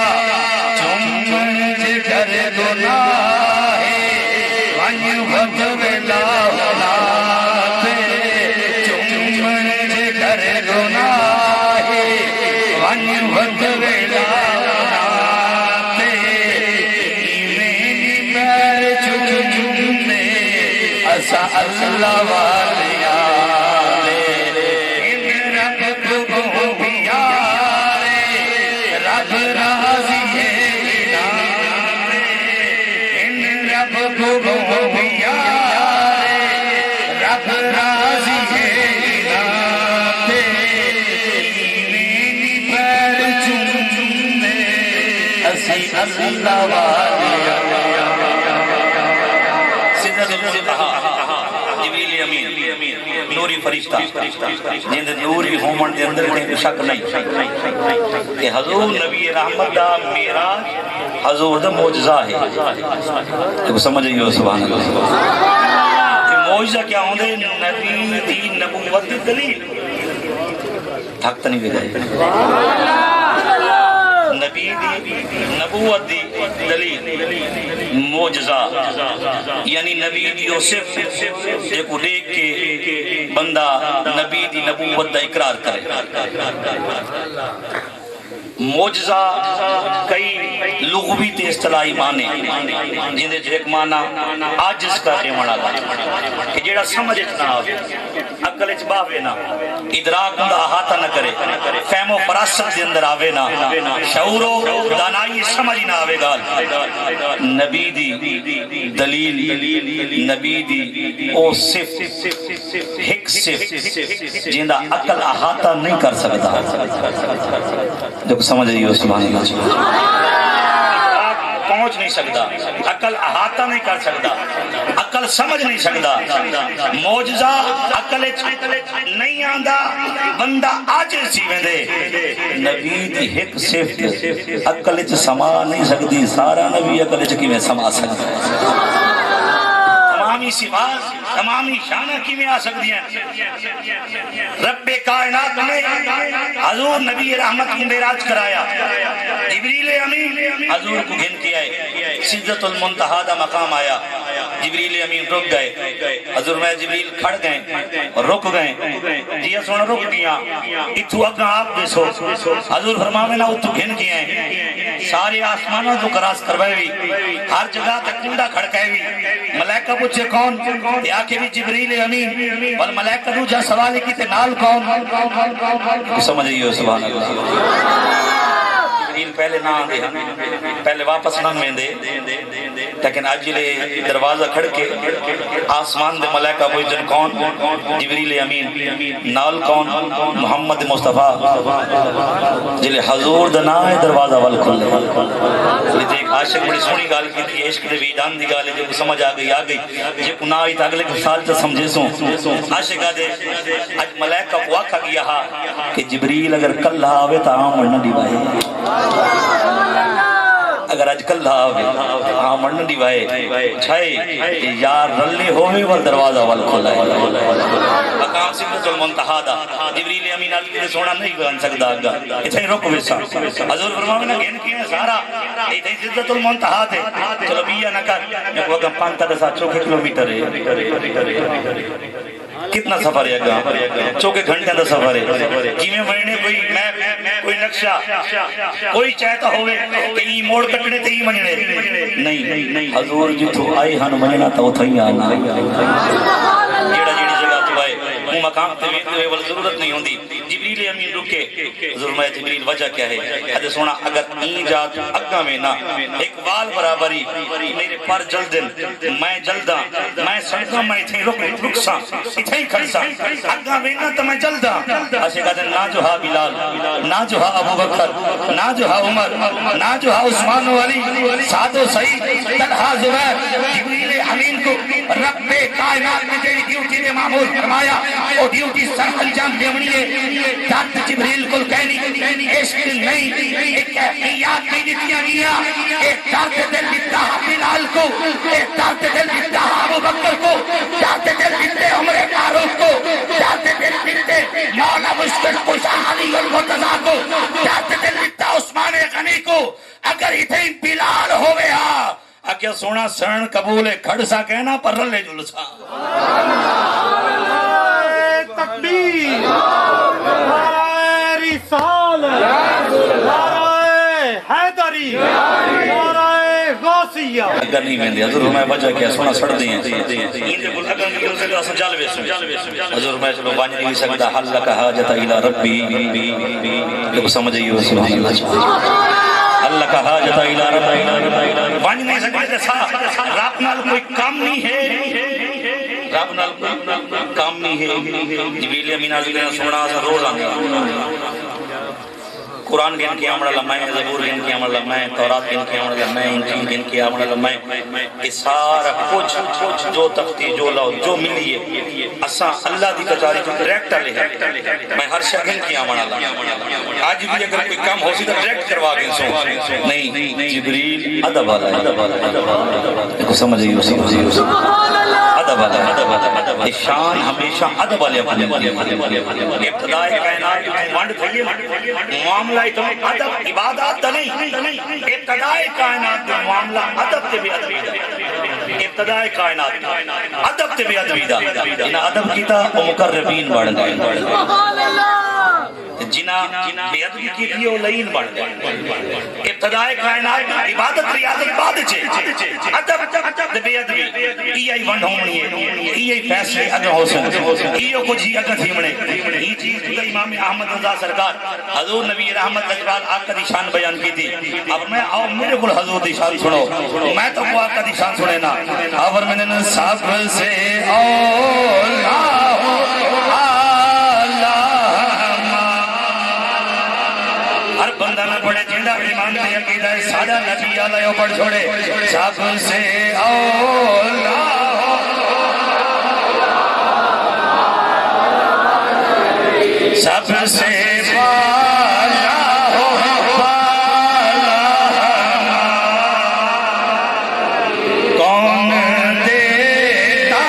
B: چومن جے ڈر گناہ ون بھت ویلا ہونا چومن جے ڈر گناہ ون بھت ویلا اللہ والیا ان رب کو پیارے رب راضی ہے ان رب کو پیارے رب راضی ہے پر چومنے اسی اللہ والیا جبریل امین نوری فرشتہ جن نوری ہومن دے اندر کوئی شک نہیں کہ حضور نبی رحمت دا معراج حضور دا معجزہ ہے تو سمجھئیو سبحان اللہ کہ معجزہ کیا ہوندے نبی دی نبوت دی دلیل تھک تو نہیں بگائی نبی دی نبوت دی دلیل معجزہ یعنی نبی دی صرف جے کو دیکھ کے بندہ نبی دی نبوت دا اقرار کرے معجزہ کئی لغوی تے اصطلاحی معنی جن دے ایک معنی عاجز کا دیونا کہ جیڑا سمجھ نہ آوے عقل وچ باوے نہ ادراک دا احاطہ نہ کرے فہم و فراست دے اندر آوے نہ شعور و دانائی سمجھ نہ آوے گال نبی دی دلیل نبی دی او صرف ایک صرف جن دا عقل احاطہ نہیں کر سکتا جو سمجھ رہی ہو سبحان اللہ پہنچ نہیں سکتا عقل احاطہ نہیں کر سکتا عقل سمجھ نہیں سکتا معجزہ عقل نہیں آندا بندہ عاجز سی ویندے نبی دی ایک صفت عقل وچ سما نہیں سکتی سارا نبی عقل وچ کیویں سما سکدا تمامی صفات تمامی شانہ کی میں آ سکتی ہیں رب کائنات نے حضور نبی رحمت کو معراج کرایا جبریل امین حضور کو گھن کے آئے سدرۃ المنتہا دا مقام آیا جبریل امین رک گئے حضور میں جبریل کھڑ گئے اور رک گئے جی سونا رک گیا اتھو اگا آپ دے سو حضور فرماوے نا اتھو گھن کے آئے سارے آسمانوں تو کراس کروائے بھی ہر جگہ تک کنڈا کھڑکائے بھی ملائکہ پوچھے کون یا کہ بھی جبریل امین اور ملائکہ دو جا سوال کی تے نال کون سمجھئیو سبحان اللہ جبریل پہلے نہ آدھے پہلے واپس نہ میں دے لیکن اجلے دروازہ کھڑ کے آسمان دے ملائکہ پوچھن کون جبریل امین نال کون محمد مصطفیٰ جلے حضور دا نام ہے دروازہ وال کھل لے ایک عاشق بڑی سونی گال کی تھی عشق دے ویدان دی گالے جو سمجھ آگئی جے کو نہ آئی تا اگلے کے سال تا سمجھے سوں عاشق آدھے اج ملائکہ واقع کیا ہا کہ جبریل اگر کل آوے تا آم مرنا دیوائے اگر اج کل آوے ہاں مرنا دیوائے چھائے یار رلے ہوئے وال دروازہ وال کھلا ہے مقام سدرۃ المنتہا دا جبریل امین علی نے سونا نہیں بن سکتا آگا اتھے رک ویسا حضور فرماوے نا گھن کیا سارا اتھے سدرۃ المنتہا دے چلو بیا نہ کر میں کو اگم 5-7 کلومیٹر ہے کتنا سفر ہے اگا چوکے گھنٹے دا سفر ہے جیویں مرنے کوئی نقشہ کوئی چاہتا ہوئے کہ یہ موڑ کٹنے تے ہی مننے نہیں حضور جتو آئے ہن مننا تا اتھا ہی آنا جیڑا جیڑی جگہ تو آئے وہ مقام تے ویندے وال ضرورت نہیں ہوندی جبریل امین رکے حضور میں جبریل وجہ کیا ہے حدیث سونا اگر این جات اگا میں نہ ایک وال برابری میرے پر جلدن میں جلدا میں سڑکا میں اتھیں رکسا اتھیں کھڑسا اگا میں نہ تو میں جلدا اسے کہتے ہیں نا جو ہا بلال نا جو ہا ابو بکر نا جو ہا عمر نا جو ہا عثمان و علی سعد و سعید طلحہ زبیر جبریل امین کو رب کائنات میں جیڑی ڈیوٹی نے معمول فرمایا وہ ڈیوٹی سر انجام دیونی ہے دات جبریل کو کہنی عشق نہیں ایک کیفیات نہیں دیا گیا ایک درد دل دیتا بلال کو ایک درد دل دیتا ابو بکر کو درد دل دیتے عمر فاروق کو درد دل دیتے مولا مشکل خوشا علی المرتضیٰ کو درد دل دیتا عثمان غنی کو اگر اتنے بلال ہوئے ہاں اکیا سونا سرن قبول کھڑ سا کہنا پر رلے جلسا
C: تکبیر نعرہ رسالت نعرہ حیدری نعرہ غوثیہ
B: اگر نہیں میں دے حضور میں وجہ کیا سونا سڑ دیں حضور میں چلو بانی نہیں سکتا حل لکا حاجت الہ ربی جب سمجھئیو سبحان اللہ اللہ کا حاجت الہ ربی بانی نہیں سکتا رب نال کوئی کام نہیں ہے رب نال کوئی کام نہیں ہے جبریل امین علیہ نے سونا روز آنے قرآن گن کے عمر لمائے زبور گن کے عمر لمائے تورات گن کے عمر لمائے انجیل گن کے عمر لمائے یہ سارا کچھ جو تختی جو لو جو ملی ہے اساں اللہ دی کچاری جو ڈائریکٹ لے میں ہر شے گن کے عمر اللہ آج بھی اگر کوئی کام ہو سی تو ڈائریکٹ کروا کے سو نہیں جبریل ادب والا کو سمجھیو ادب والا شان ہمیشہ ادب والے ابتدائی کائنات کی منڈ تھی معاملہ ادب عبادات نہیں ابتدائی کائنات کا معاملہ ادب تے بھی ادبی ابتدائی کائنات ادب تے بھی ادبی دا جنہاں ادب کیتا وہ مقربین بڑھ گئے جنہاں بے ادبی کی تھی وہ لین بڑھ گئے ابتدائی کائنات عبادت ریاضت بعد چھے ادب بے ادبی یہ ونڈ ہونی ہے یہ فیصلے اگر ہو سن یہ کچھ ہی اگر تھیمنے یہ چیز تو امام احمد رضا سرکار حضور نبی رحمت لجوال آقا دی شان بیان کی تھی اب میں آؤ میرے کل حضور دی شان سنو میں تو وہ آقا دی شان سنے نا اور میں نے سب سے اولا ہر بندہ نہ پڑے جنڈا ایمان دے عقیدہ سادہ نبی علیہ پڑھ چھوڑے سب سے اولا سب سے بالا ہو بالا کون دیتا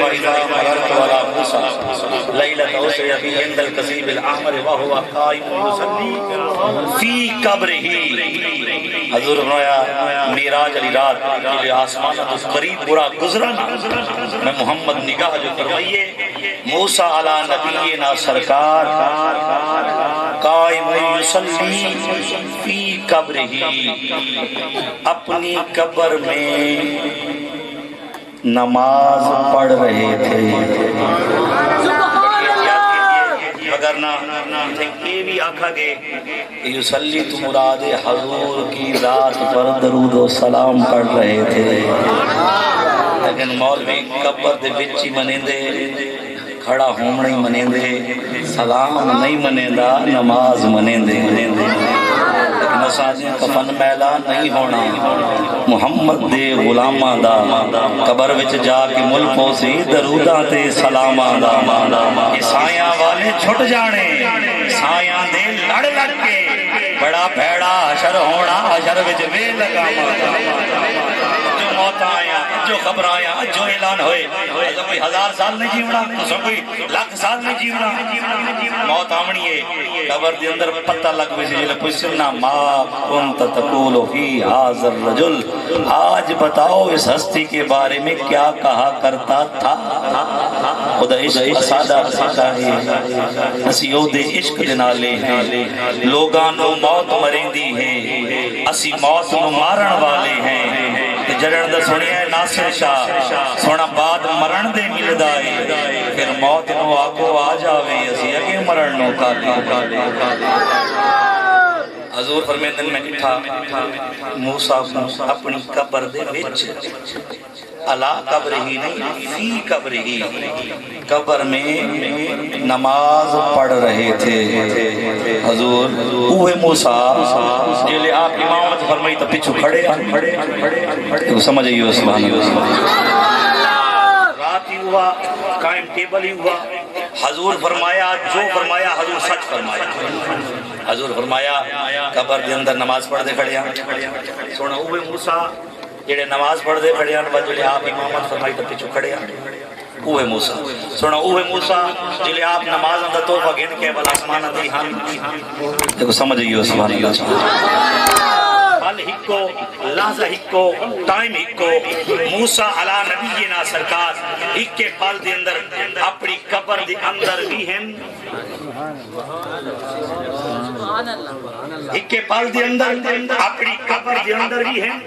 B: وَإِذَا مَرَرْتُ عَلَى مُوسَى لَيْلَةَ أُسْرِيَ بِهِ عِندَ الْكَثِيبِ الْأَحْمَرِ وَهُوَ قَائِمٌ يُصَلِّي فِي قَبْرِهِ۔ حضور فرمایا معراج علی رات کے آسمان تو قریب برا گزرا نا، میں محمد نگاہ جو فرمائیے موسیٰ علی نبینا سرکار قائم یصلی فی قبرہ، اپنی قبر میں نماز پڑھ رہے تھے۔ اگر نہ یہ بھی آکھا گے یصلی تو مراد حضور کی ذات پر درود و سلام پڑھ رہے تھے، لیکن مولوی قبر دے وچ ہی منیندے، کھڑا ہونا ہی منیندے، سلام نہیں منیندہ، نماز منیندے۔ لیکن اساں کفن میلا نہیں ہونا، محمد دے غلاماں دا قبر وچ جا کے مل پوسی دروداں تے سلاماں دا۔ عیسائیاں والے چھٹ جانے، عیسائیاں دے لڑ لڑ کے بڑا بھیڑا حشر ہونا، حشر وچ وے لگاواں، جو موت آیا، جو خبر آیا، جو اعلان ہوئے، تو کوئی 1000 سال نہیں جیونا، تو کوئی 1,00,000 سال نہیں جیونا، موت آمنی ہے۔ قبر دے اندر پتہ لگ ویسے جلے پوچھنا ما کنت تقول فی ھذا الرجل، آج بتاؤ اس ہستی کے بارے میں کیا کہا کرتا تھا۔ خدا عشق سادہ سکا ہے، اسی دے عشق دے نالے ہیں، لوگاں نو موت مریندی ہے، اسی موت نو مارن والے ہیں۔ جڑن دا سنیا ناصر شاہ سونا بعد مرن دے ملدا ہے، پھر موت نو آکو آ جاوے اسی اگے مرن نو کالے۔ حضور فرمیندن میں اٹھا موسیٰ اپنی قبر دے وچ، علا قبر ہی نہیں فی قبر ہی، قبر میں نماز پڑھ رہے تھے۔ حضور اوہ موسیٰ جلے آپ امامت فرمائی تو پچھو کھڑے تو سمجھئیو سبحان اللہ، رات ہی ہوا، قائم ٹیبل ہی ہوا۔ حضور فرمایا جو فرمایا حضور سچ فرمایا۔ حضور فرمایا قبر دے اندر نماز پڑھ دے کھڑے ہیں، سونا اوہ موسیٰ جڑے نماز پڑھ دے کھڑے ہیں، جلے آپ امامت فرمائی تو پچھو کھڑے ہیں، اوہ موسیٰ سونا اوہ موسیٰ جلے آپ نماز اندر توفہ گن کے بل آسمان دی ہاں دیکھو سمجھئیو سبحان اللہ۔ پل ہکو، لحظہ ہکو، ٹائم ہکو، موسیٰ علی نبینا سرکار ایک کے پل دے اندر اپنی قبر دے اندر بھی ہیں، ایک کے پل دے اندر اپنی قبر دے اندر بھی ہیں،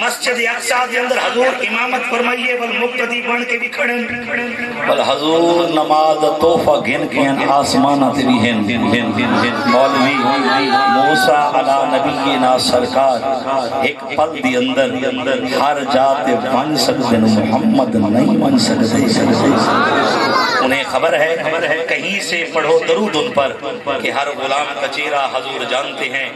B: مسجد اقصی دے اندر حضور امامت فرمائیے بل مقتدی بن کے بھی کھڑے بل حضور نماز توفہ گن کے آسمانہ تے بھی ہیں۔ مولوی موسیٰ علی نبینا سرکار ایک پل دی اندر ہر جاتے بن سکتے محمد نہیں بن سکتے۔ انہیں خبر ہے کہیں سے پڑھو درود ان پر کہ ہر غلام کا چہرہ حضور جانتے ہیں،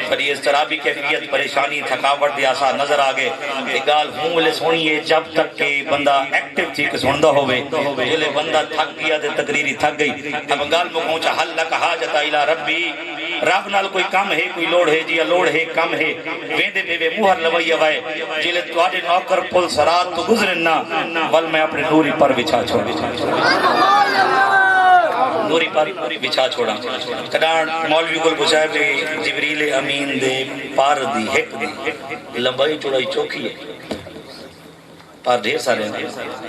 B: پر یہ اضطرابی کیفیت پریشانی تھکاوٹ دے آسا نظر آگے کہ گال ہوں لے سونیے جب تک کہ بندہ ایکٹیو تھی کہ سوندہ ہوئے، جلے بندہ تھک گیا دے تقریری تھک گئی، اب گال میں پہنچا حل لک حاجت الہ ربی، رب نال کوئی کم ہے کوئی لوڑ ہے جی لوڑ ہے کم ہے، ویندے بے موہر لوئی ہوئے جلے تواڈے نوکر پل سرات تو گزرنا ول میں اپنے نوری پر بچھا چھوڑ نوری پر بچھا چھوڑا۔ کڈان مولوی کو پوچھا ہے جبریل امین دے پار دی ہک دی لمبائی چوڑائی چوکھی ہے، پار ڈھیر سارے ہیں،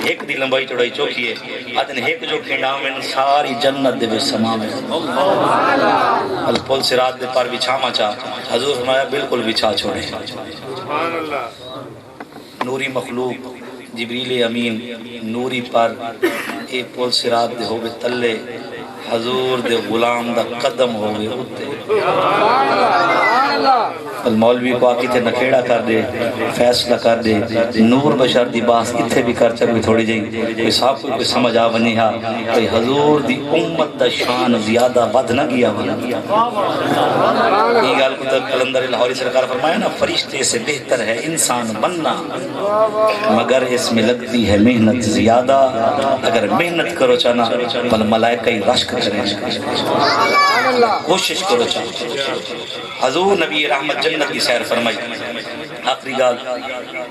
B: ایک دی لمبائی چوڑائی چوکھی ہے، آدھن ایک جو کھینڈا میں ساری جنت دے بے سما میں الپول سرات دے پار بچھا مچا، حضور فرمایا بالکل بچھا چھوڑے۔ نوری مخلوق جبریل امین نوری پر اے پول سرات دے ہوئے تلے، حضور دے غلام دا قدم ہوئے ہوتے۔ مولوی کو آکی تے نکھیڑا کر دے، فیصلہ کر دے، نور بشر دی باس اتھے بھی کر چکے تھوڑی جائیں، کوئی صاحب کوئی سمجھ آونی ہا، کوئی حضور دی امت دا شان زیادہ ود نہ گیا ہونا۔ یہ گال کو تک کلندر لاہوری سرکار فرمایا نا، فرشتے سے بہتر ہے انسان بننا مگر اس میں لگتی ہے محنت زیادہ، اگر محنت کرو چانا بل ملائکہ رشک کریں، کوشش کرو چانا۔ حضور نبی رحمت جنت کی سیر فرمائی. آخری گال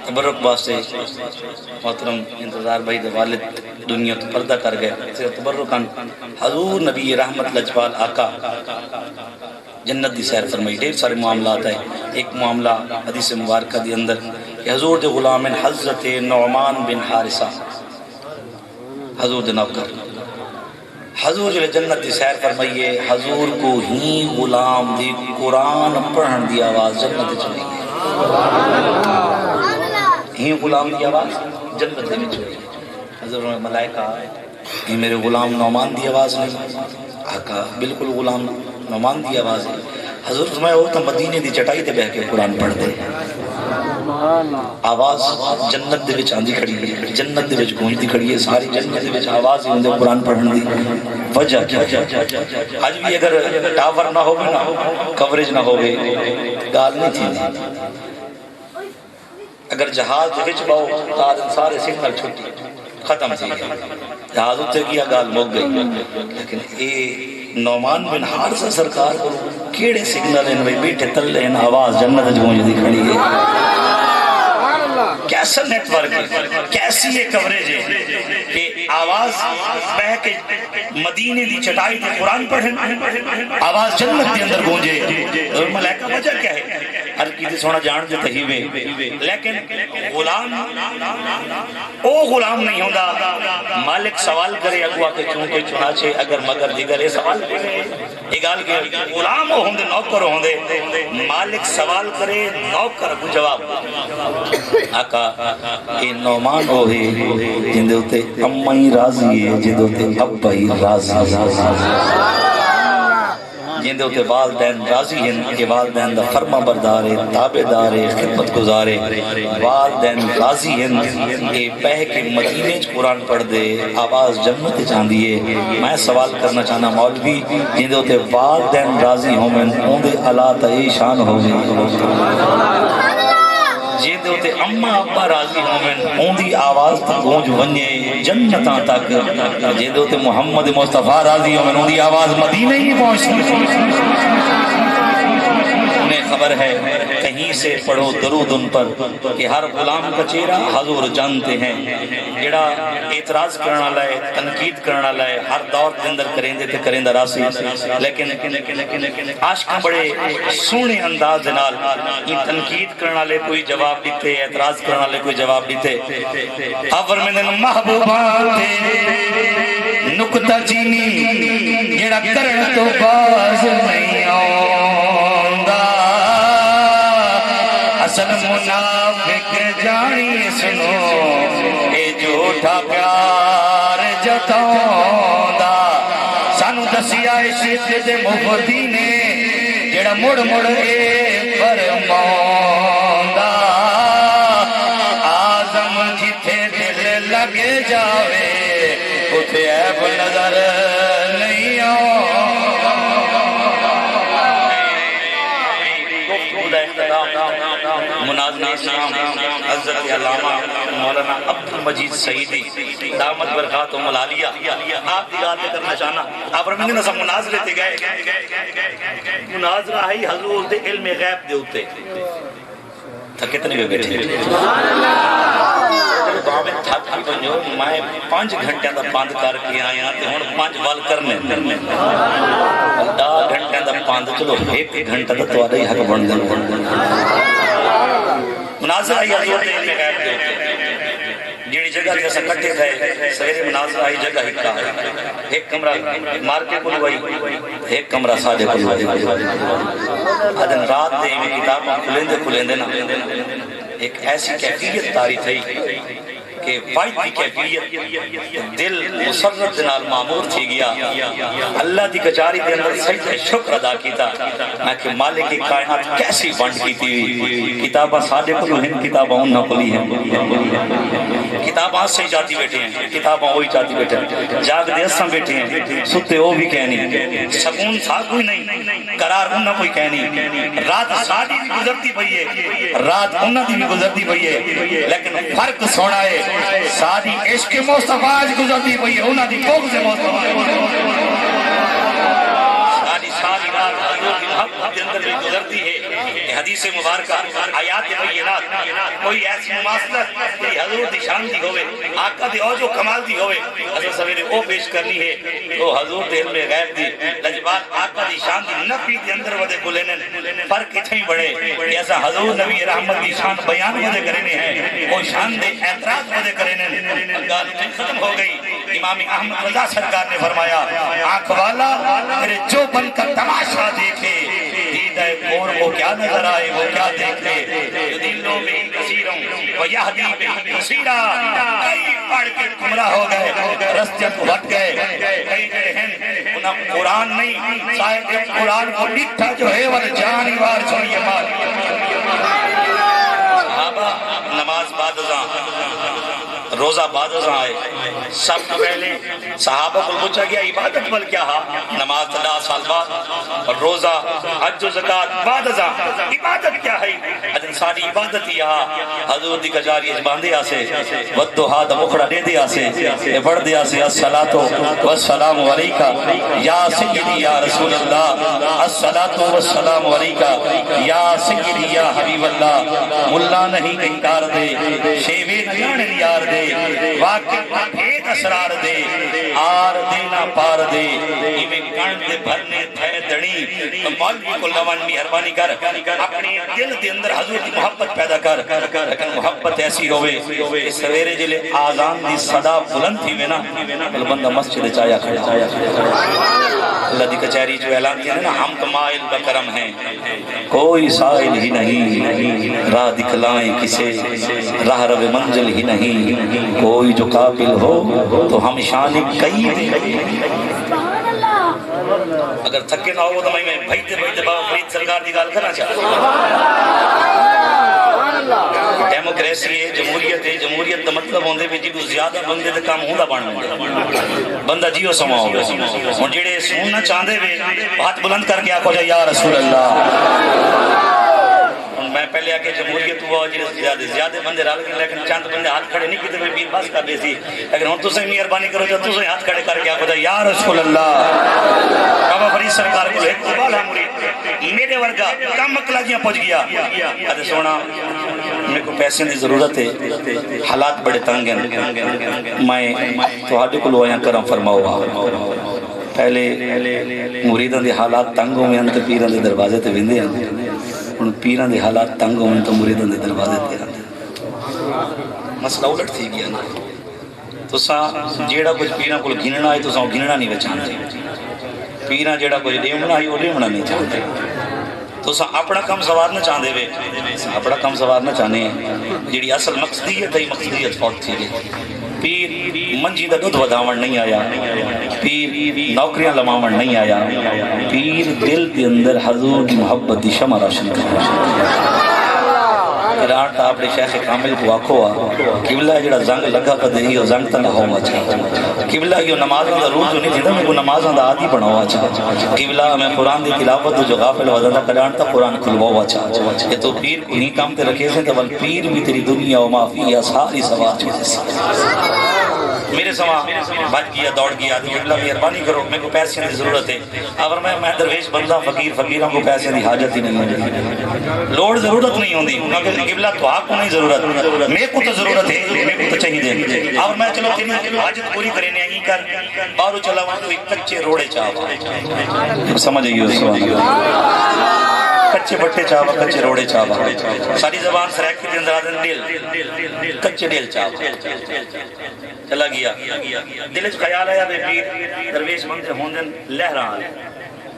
B: تبرک واسطے محترم انتظار بھائی دے والد دنیا تو پردہ کر گئے صرف تبرکان حضور نبی رحمت لجپال آقا جنت دی سیر فرمائی. ڈھیر سارے معاملات ہیں. ایک معاملہ حدیث مبارکہ دی اندر کہ حضور دے غلام حضرت نعمان بن حارثہ حضور دے نوکر حضور جو جنت دی سیر فرمائیے حضور کو ہی غلام دی قرآن پڑھن دی آواز جنت چلی ہے. ہی غلام دی آواز جنت دی چلی ہے. حضور میں ملائکہ یہ میرے غلام نعمان دی آواز نہیں. آقا بالکل غلام نعمان دی آواز ہے. حضور فرمایا وہ تو مدینے دی چٹائی تے بہ کے قرآن پڑھ دے. آواز جنت دے وچ آندی کھڑی ہے, جنت دے وچ گونجدی کھڑی ہے. ساری جنت دے وچ آواز ہی ہوندے قرآن پڑھن دی. وجہ کیا؟ آج بھی اگر ٹاور نہ ہوگی نا, کوریج نہ ہوگی, گال نہیں تھی. اگر جہاز دے وچ باؤ تو سارے سگنل چھٹی ختم تھی گئے. جہاز اتنے کیا گال موک گئی. لیکن اے نعمان بن حارثہ سرکار کو کیڑے سگنل ہیں بیٹھے تلے ہیں, آواز جنت گونجدی کھڑی ہے. کیسا نیٹ ورک ہے, کیسی یہ کوریج ہے کہ آواز بہ کے مدینے دی چٹائی تے قرآن پڑھیں, آواز جنت کے اندر گونجے. اور ملائکہ وجہ کیا ہے؟ ہر کسی سونا جان دے تہیوے. لیکن غلام او غلام نہیں ہوندا. مالک سوال کرے اگوا کے چونکہ چنانچہ اگر مگر دیگر یہ سوال یہ گال کے غلام ہوندے نوکر ہوندے. مالک سوال کرے نوکر کو جواب. آقا اے نعمان ہو ہے جن دے ہوتے امائی راضی ہے, جن دے ہوتے ابائی راضی جن دے ہوتے والدین راضی ہیں کہ والدین دا فرما بردار ہے, تابعدار ہے, خدمت گزار ہے. والدین راضی ہیں کہ پہ کے مدینے قرآن پڑھ دے, آواز جنت چاندی ہے. میں سوال کرنا چاہنا مولوی جن دے ہوتے والدین راضی ہوں میں ان دے اللہ تعالی شان ہو گئی. جے دے ہوتے اماں ابا راضی ہومن اون دی آواز تا گونج ونجے جنتاں تک. جے دے ہوتے محمد مصطفیٰ راضی ہومن اون دی آواز مدینہ ہی پہنچتی. انہیں خبر ہے کہیں سے پڑھو درود ان پر کہ ہر غلام کا چہرہ حضور جانتے ہیں. جڑا اعتراض کرنا لائے, تنقید کرنا لائے, ہر دور کے اندر کریں دے تے کریں دا راسی. لیکن عاشق بڑے سونے انداز نال یہ تنقید کرنا لے کوئی جواب دیتے, اعتراض کرنا لے کوئی جواب دیتے. ابر میں دن محبوبان تے نکتہ چینی جڑا کرن تو باز نہیں آندا. اصل منافق جانی سنو اے جھوٹا پیار جتاوندا. سانو دسیا عشق دے مفتی نے جڑا مڑ مڑ اے فرماوندا. آزم جتھے دل لگے جاوے اتے عیب نظر نہیں آوندا. مناظر اسلام حضرت علامہ مولانا عبد المجید سعیدی دامت برکاتہم العالیہ آپ دی یاد کرنا چاہنا. آپ رمضان نے سب مناظرے تے گئے. مناظرہ ہے حضور دے علم غیب دے ہوتے تھا. کتنے بھی بیٹھے باویں تھک بھی بنجو میں 5 گھنٹے دا بند کر کے آیا تے ہن 5 وال کرنے 10 گھنٹے دا بند. چلو 1 گھنٹہ دا تواڈا ہی حق بن جائے. مناظرہ ہی حضور دے علم غیب دے ہوتے جیڑی جگہ تے اساں کٹھے تھے سویرے مناظرہ ہی جگہ ہی کا ہے. ایک کمرہ مار کے کول وئی, ایک کمرہ ساڈے کول وئی. ادن رات دے میں کتاباں کھلیندے نا ایک ایسی کیفیت تاری تھی کہ واحد کی کیفیت دل مسرت دنال معمور تھی گیا. اللہ دی کچاری دے اندر سجدہ شکر ادا کیتا. میں کہ مالک کی کائنات کیسی بند کی تھی. کتاباں ساڈے کولو ہیں, کتاباں انہاں کولی ہیں. کتاباں سے جاتی بیٹھے ہیں, کتاباں وہی جاتی بیٹھے ہیں. جاگ دے اساں بیٹھے ہیں, ستے وہ بھی کہنی. سکون سا کوئی نہیں, قرار انہاں کوئی کہنی. رات ساڈی بھی گزرتی پئی ہے, رات انہاں دی بھی گزرتی پئی ہے. لیکن فرق سونا ہے ساری عشق مصطفیٰ گزرتی پئی ہے, انہاں دی کوک سے مصطفیٰ ساری رات حضور کی محبت کے اندر بھی گزرتی ہے کہ حدیث مبارکہ آیات بینات کوئی ایسی مماثلت کہ حضور دی شان دی ہوئے آقا دی اور جو کمال دی ہوئے حضرت سویرے وہ پیش کرنی ہے تو حضور دے علم غیب دی لجبات آقا دی شان دی نفی دی اندر ودے کلینن فرق اتھیں بڑے کہ ایسا حضور نبی رحمت دی شان بیان ودے کرنے ہیں وہ شان دے اعتراض ودے کرنے گال ختم ہو گئی امام احمد رضا سرکار نے فرمایا آنکھ والا میرے جو بن کر تماشا دیکھے دیدہ کور کو کیا نظر آئے وہ کیا دیکھ لے یدلو بہی کثیروں ویہدی بہی کثیرہ کئی پڑھ کے گمراہ ہو گئے رستے کو ہٹ گئے کئی جڑے ہیں انہاں قرآن نہیں صاحب قرآن کو ڈٹھا جو ہے وہ جانی وار چھوڑیے مار صحابہ نماز بعد ازاں روزہ بعد ازاں آئے سب سے پہلے صحابہ کو پوچھا گیا عبادت بل کیا ہا نماز 10 سال بعد اور روزہ حج و زکات بعد ازاں عبادت کیا ہے اجن ساری عبادت ہی ہا حضور دی کجاری اج باندھے آسے ودھا دا مکھڑا دے دے آسے اے بڑھ دے آسے الصلاۃ والسلام علیکہ یا سیدی یا رسول اللہ الصلاۃ والسلام علیکہ یا سیدی یا حبیب اللہ ملا نہیں انکار دے شیوے جان یار دے واقع ایک اسرار دے آر دینا پار دے ایویں کان دے بھرنے تھے دڑی مولوی کو لوان مہربانی کر اپنے دل دے اندر حضور کی محبت پیدا کر لیکن محبت ایسی ہوئے کہ سویرے جلے آزان دی صدا بلند تھی نا بل بندہ مسجد چایا کھڑا اللہ دی کچہری جو اعلان کیا نا ہم کمائل بکرم ہیں کوئی سائل ہی نہیں راہ دکھلائیں کسے راہ رو منزل ہی نہیں کوئی جو قابل ہو تو ہم شان کئی اگر تھکے نہ ہو تو میں بھائیتے بابا فرید سرکار دی گال کرنا چاہتا ڈیموکریسی ہے جمہوریت دا مطلب ہوندے بھی جی زیادہ بندے دے کام ہوندا بن بندہ جیو سما ہو گیا اور جڑے سننا چاہندے وے ہاتھ بلند کر کے آکھو جا یا رسول اللہ میں پہلے آکے جمہوریت ہوا جی زیادہ بندے رال گئے لیکن چند بندے ہاتھ کھڑے نہیں کیتے میں پیر باس کر دے سی لیکن ہوں تو سے مہربانی کرو جو تو سے ہاتھ کھڑے کر کے آکھو جا یا رسول اللہ بابا فرید سرکار کو ایک قبال ہے مرید میرے ورگا کم مکلاجیاں پہنچ گیا ادھے سونا میرے کو پیسے دی ضرورت ہے حالات بڑے تنگ ہیں میں تو ہاتھ کو لوائیاں کرم فرماؤ پہلے مریدان دی حالات تنگ ہوئے ہیں تو پیران دی دروازے تے ویندے ہیں ان پیران دی حالات تنگ ہوئے ہیں تو مریدان دی دروازے تے آتے مسئلہ الٹ تھی گیا نا تو سا جیڑا کچھ پیران کو گننا ہے تو سا گننا نہیں بچانا پیران جیڑا کچھ دیمنا ہے وہ دیمنا نہیں چاہتے تو سا اپنا کم سوارنا چاہتے وے اپنا کم سوارنا چاہنے جیڑی اصل مقصدیت ہے مقصدیت فوت تھی گئی پیر منجی دا دودھ وداون نہیں آیا پیر نوکریاں لماون نہیں آیا پیر دل کے اندر حضور کی محبت دی شمع روشن کرنا قرآن تا اپنے شیخ کامل کو آکھوا قبلہ جڑا زنگ لگا کدے ہی زنگ تنہ ہوا چاہتا قبلہ یہ نمازاں دا روز جو نہیں تھی میں کو نمازاں دا عادی بناوا چاہتا قبلہ میں قرآن دی تلاوت جو غافل وزن دا قرآن تا قرآن کھلواوا چاہتا کہ تو پیر کو نہیں کام تے رکھے سے تو پیر بھی تیری دنیا و معافی یا ساری سوار چیزیں سی میرے سما بھج گیا دوڑ گیا قبلہ مہربانی کرو میں کو پیسے کی ضرورت ہے اگر میں درویش بندہ فقیروں کو پیسے کی حاجت ہی نہیں ہوتی لوڑ ضرورت نہیں ہوتی مگر قبلہ تو آپ کو نہیں ضرورت میں کو تو ضرورت ہے میں کو تو چاہیے اور میں چلو تیری حاجت پوری کرنے نہیں کر بارو چلا وہاں تو ایک کچے روڑے چاہوا سمجھئیے اس وقت کچے بٹے چاہوا کچے روڑے چاہوا ساری زبان سریک کے اندر آدھن دل کچے دل چاہوا چلا گیا دل چ خیال آیا بے پیر درویش من سے ہوندن لہران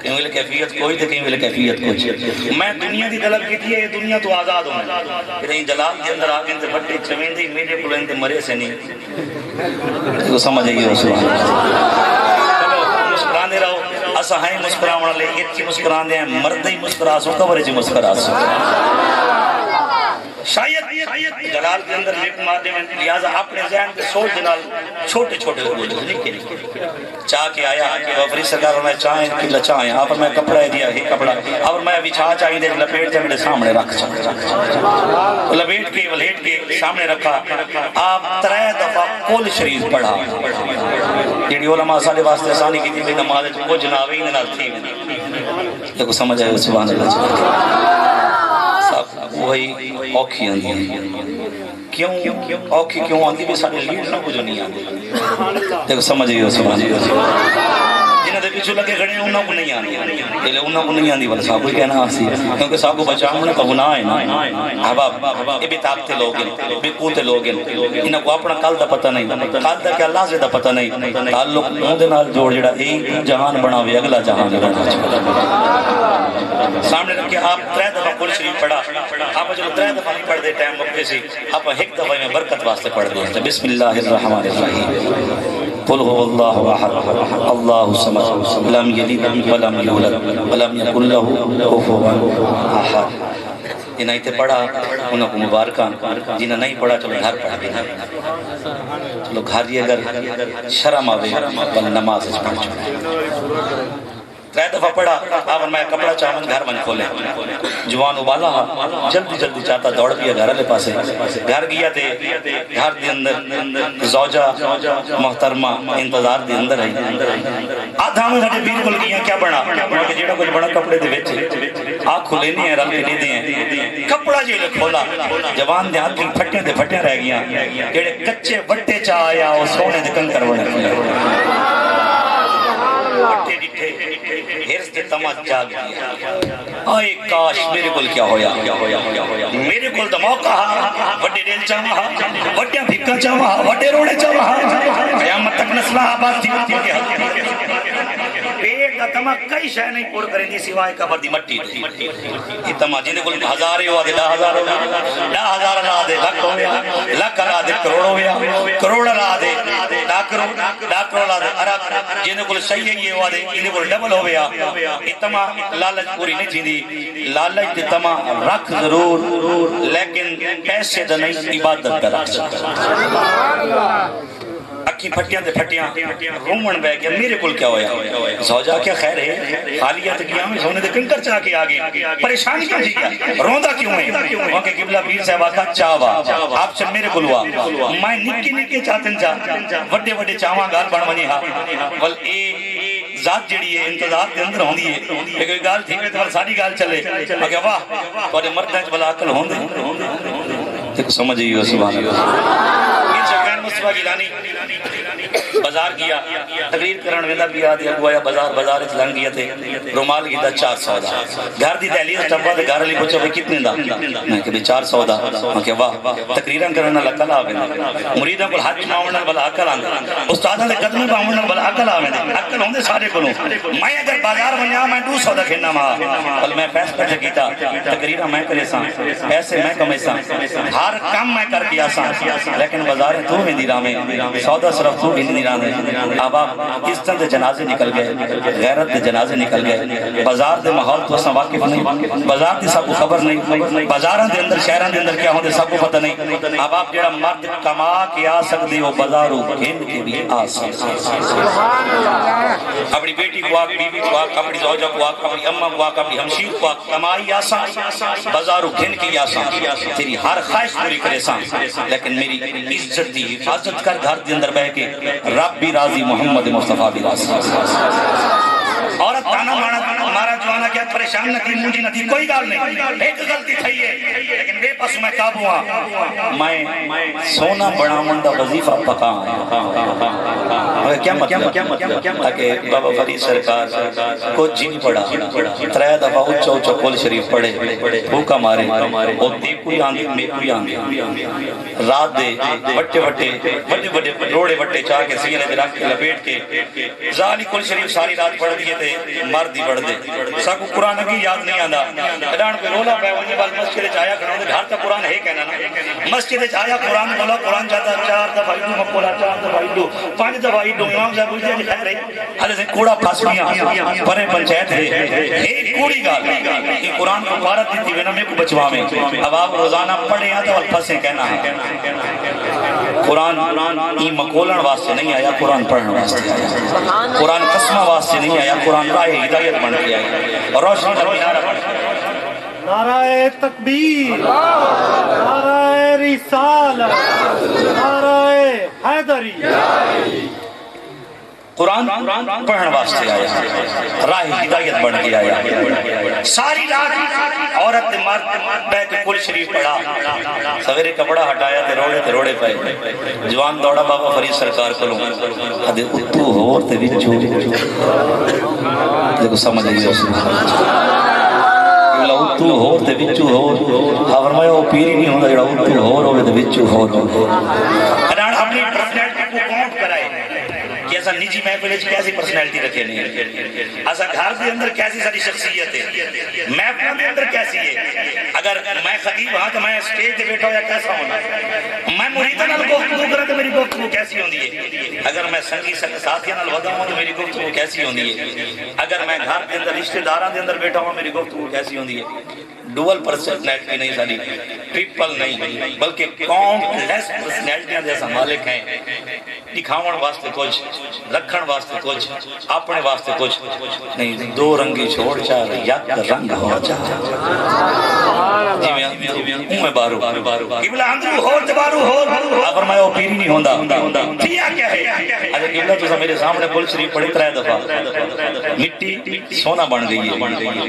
B: کہیں ویلے کیفیت کوئی تھے کہیں ویلے کیفیت کچھ میں دنیا دی طلب کی تھی یہ دنیا تو آزاد ہوں کہیں جلال کے اندر آگے اندر بٹے چوین دی میرے پلوین دے مرے سے نہیں تو سمجھے گی رسول چلو مسکرانے رہو اسا ہیں مسکراونا لے ایک مسکرانے ہیں مرد ہی مسکرا سو کورے چی مسکرا سو شاید جلال کے اندر لپ مادے میں لہذا اپنے ذہن کے سوچ جلال چھوٹے چھوٹے ہو گئے نکے نکے چاہ کے آیا کہ وفری سرکار میں چاہیں کہ چاہیں آپ میں کپڑا دیا ہے کپڑا اور میں بچھا چاہیں دے لپیٹ جا میرے سامنے رکھ لپیٹ کے ولیٹ کے سامنے رکھا آپ 3 دفعہ قول شریف پڑھا جیڑی علماء سارے واسطے آسانی کی تھی نماز کو جنابی نال تھی
A: دیکھو سمجھ آئے سبحان اللہ صاحب وہی اوکھی آندھی کیوں اوکھی کیوں آندھی بھی سارے لیڈ نہ کچھ نہیں آندھی دیکھو سمجھ گئے سبحان اللہ جنہوں نے پیچھو لگے کھڑے ہیں انہوں کو نہیں آنی پہلے انہوں کو نہیں آنی والا صاحب کوئی کہنا آسی کیونکہ صاحب کو بچاؤں کا گناہ ہے نا احباب یہ بھی طاقتے لوگ ہیں بھی قوتے لوگ ہیں انہوں کو اپنا کال دا پتہ نہیں کال دا کیا اللہ سے دا پتہ نہیں تعلق انہوں دے نال جوڑ جڑا ایک جہان بنا ہوئے اگلا جہان بنا سامنے رکھے آپ 3 دفعہ قرآن شریف پڑھا آپ جو 3 دفعہ نہیں پڑھ دے ٹائم وقت سے آپ ایک دفعہ میں برکت واسطے پڑھ دے بسم اللہ الرحمن الرحیم قل هو الله احد الله الصمد لم يلد ولم يولد ولم يكن له كفوا احد جنہیں تے پڑھا انہوں کو مبارکان جنہیں نہیں پڑھا چلو گھر پڑھا دینا چلو گھر یہ اگر شرم آوے بل نماز اس پڑھ چکے 3 دفعہ پڑھا آپ میں کپڑا چاہوں گھر من کھولے جوان ابالا جلدی جلدی چاہتا دوڑ پیا گھر لے پاسے گھر گیا تے گھر دے اندر زوجہ محترمہ انتظار دے اندر ہے آدھا میں گھٹے بیر کھل گیا کیا بنا کہ جیڑا کچھ بنا کپڑے دے ویچ آنکھ کھلے نہیں ہے رل کے نہیں دے کپڑا جیلے کھولا جوان دے ہاتھ کی پھٹیاں رہ گیا جیڑے کچے وٹے چاہ آیا وہ سونے دے کنکر بنے وٹے ڈٹھے ہرس کے تماز جاگ گیا آئے کاش میرے کل کیا ہویا میرے کل دا موقع وڈے ڈیل چاہا وڈیاں بھکا چاہا وڈے روڑے چاہا قیامت تک نسلہ آباد تھی پیٹ دا تمہ کئی شہ نہیں پور کریں دی سوائے کبر دی مٹی دی یہ تمہ جن دے کل 1000 ہوا دے 10,000 10,000 لا دے لکھ ہویا لکھ لا دے کروڑ ہویا کروڑ لا دے ڈاکرو لا دے عرب جن دے کل صحیح یہ ہوا دے ان دے کل ڈبل ہویا یہ تمہ لالچ پوری نہیں تھی دی لالچ دے تمہ رکھ ضرور لیکن پیسے دا نہیں عبادت دا رکھ اکھی پھٹیاں دے پھٹیاں رومن بے گیا میرے کل کیا ہویا زوجہ کیا خیر ہے خالیت کیا میں سونے دے کنکر چاہ کے آگے پریشانی کیوں تھی کیا روندہ کیوں ہے وہاں کے قبلہ پیر صاحبہ کا چاہوا آپ چل میرے کل ہوا میں نکی چاہتن چاہ وڈے وڈے چاہواں گال بڑھ منی ہاں ول اے ذات جڑی ہے انتظار دے اندر ہوندی ہے ایک گال تھی تو ساری گال چلے اگر واہ تو مرد بلا عقل ہوندے دیکھ سمجھئیے ہو سبحان اللہ مصطفیٰ گیلانی بازار گیا تقریر کرن ویلا بھی آدھی اگوایا بازار اس لنگ گیا تھے رومال گیا 400 دا گھر دی دہلیز ٹپا دے گھر علی پوچھا بھئی کتنے دا میں کہ 400 دا میں کہ واہ تقریران کرنا لکل آوے مریدہ کو حج ماؤنن بلا عقل آندے استادہ دے قدمی باؤنن بلا عقل آوے عقل ہوندے سارے کلوں میں اگر بازار بنیا میں 200 دا کھینا ماں بل میں فیصلہ جگیتا تقریرہ میں کرے ساں پیسے میں کمے ساں ہر کام میں کر کیا ساں لیکن بازار تو ہندی رامے سودا صرف تو ہندی رامے اب آپ اس طرح دے جنازے نکل گئے غیرت دے جنازے نکل گئے بازار دے ماحول تو اساں واقف نہیں بازار دی سب کو خبر نہیں بازاراں دے اندر شہراں دے اندر کیا ہوندے سب کو پتہ نہیں اب آپ جڑا مرد کما کے آ سکدے ہو بازاروں گھن کے بھی آ سکدے اپنی بیٹی کو آگ بیوی کو آگ اپنی زوجہ کو آگ اپنی اماں کو آگ اپنی ہمشیر کو آگ کمائی آسان بازاروں گھن کے آسان تیری ہر خواہش پوری کرے سان لیکن میری عزت دی حفاظت کر گھر دے اندر بہ کے رب بھی راضی محمد مصطفیٰ بھی راضی عورت تانا مارا جوانا کیا پریشان نہ تھی مجھے نہ تھی کوئی گال نہیں ایک غلطی تھی ہے لیکن بے پاس میں قابو ہاں میں سونا بڑا منڈا وظیفہ پکا کیا مطلب تاکہ بابا فرید سرکار کو جن پڑا 3 دفعہ اچھا اچھا قول شریف پڑھے بھوکا مارے اور دیکھوئی آنگی میکوئی آنگی رات دے وٹے وٹے روڑے وٹے چاہ کے سینے دے رکھ کے لپیٹ کے ذالی قول شریف ساری رات پڑھ دیئے تھے مردی پڑھ دے ساکو قرآن کی یاد نہیں آندا اڈان پہ رولا پہ وجہ بال مسجد چاہیا کھڑا دے گھر تا قرآن ہے کہنا نا مسجد چاہیا قرآن بولا قرآن چاہتا 4 دفعہ ایڈو مقولا 4 دفعہ ایڈو 5 دفعہ ایڈو امام صاحب پوچھتے ہیں خیر ہے حالے سے کوڑا پھاس گیا پرے پنچایت ہے ایک کوڑی گال یہ قرآن کو بارت دیتی ہوئے نا میں کو بچوا میں اب آپ روزانہ پڑھے آتا اور پھنسے کہنا ہے قرآن یہ مقولن واسطے نہیں آیا قرآن پڑھنے واسطے آیا قرآن قسمہ واسطے نہیں آیا قرآن راہ ہدایت بن کے آیا اور روشن کا مینارہ بن کے
C: نعرہ تکبیر نعرہ رسالت نعرہ حیدری
B: قرآن پڑھن واسطے آیا، راہ ہدایت بن کے آیا۔ ساری رات عورت مرد بیٹھ کے کل شریف پڑھا، سویرے کپڑا ہٹایا تے روڑے پے، جوان دوڑا بابا فرید سرکار کو ادے اتو ہور تے وچوں دیکھو سمجھ آئی اس اتو ہور تے وچوں ہور فرمایا وہ پیر ہی نہیں ہوندا جڑا اتو ہور ہوے تے وچوں ہور اپنی پرسنالٹی کو کاؤنٹ کرائے کہ ایسا نجی محفل کیسی پرسنالٹی رکھے نہیں، ایسا گھر کے اندر کیسی ساری شخصیت ہے، محفل کے اندر کیسی ہے، اگر میں خطیب ہاں تو میں اسٹیج پہ بیٹھا ہوں کیسا ہونا، میں مریداں نال گفتگو کرا تو میری گفتگو کیسی ہوندی ہے، اگر میں سنگی ساتھیاں نال ودا ہوں تو میری گفتگو کیسی ہوندی ہے، اگر میں گھر کے اندر رشتہ داراں دے اندر بیٹھا ہوں میری گفتگو کیسی ہوندی ہے۔ ڈوول پرسنالٹی نہیں ساری، ٹرپل نہیں، بلکہ کاؤنٹ لیس پرسنالٹیاں جیسا مالک ہیں، دکھاون واسطے کچھ، رکھن واسطے کچھ، اپنے واسطے کچھ نہیں، دو رنگی چھوڑ چاہ یک رنگ ہو چاہ جی میں بارو قبلہ اندرو ہور تبارو ہور اگر میں وہ پیری نہیں ہوندہ کیا کیا ہے اگر قبلہ تو میرے سامنے کل شریف پڑھی 3 دفعہ مٹی سونا بن گئی ہے،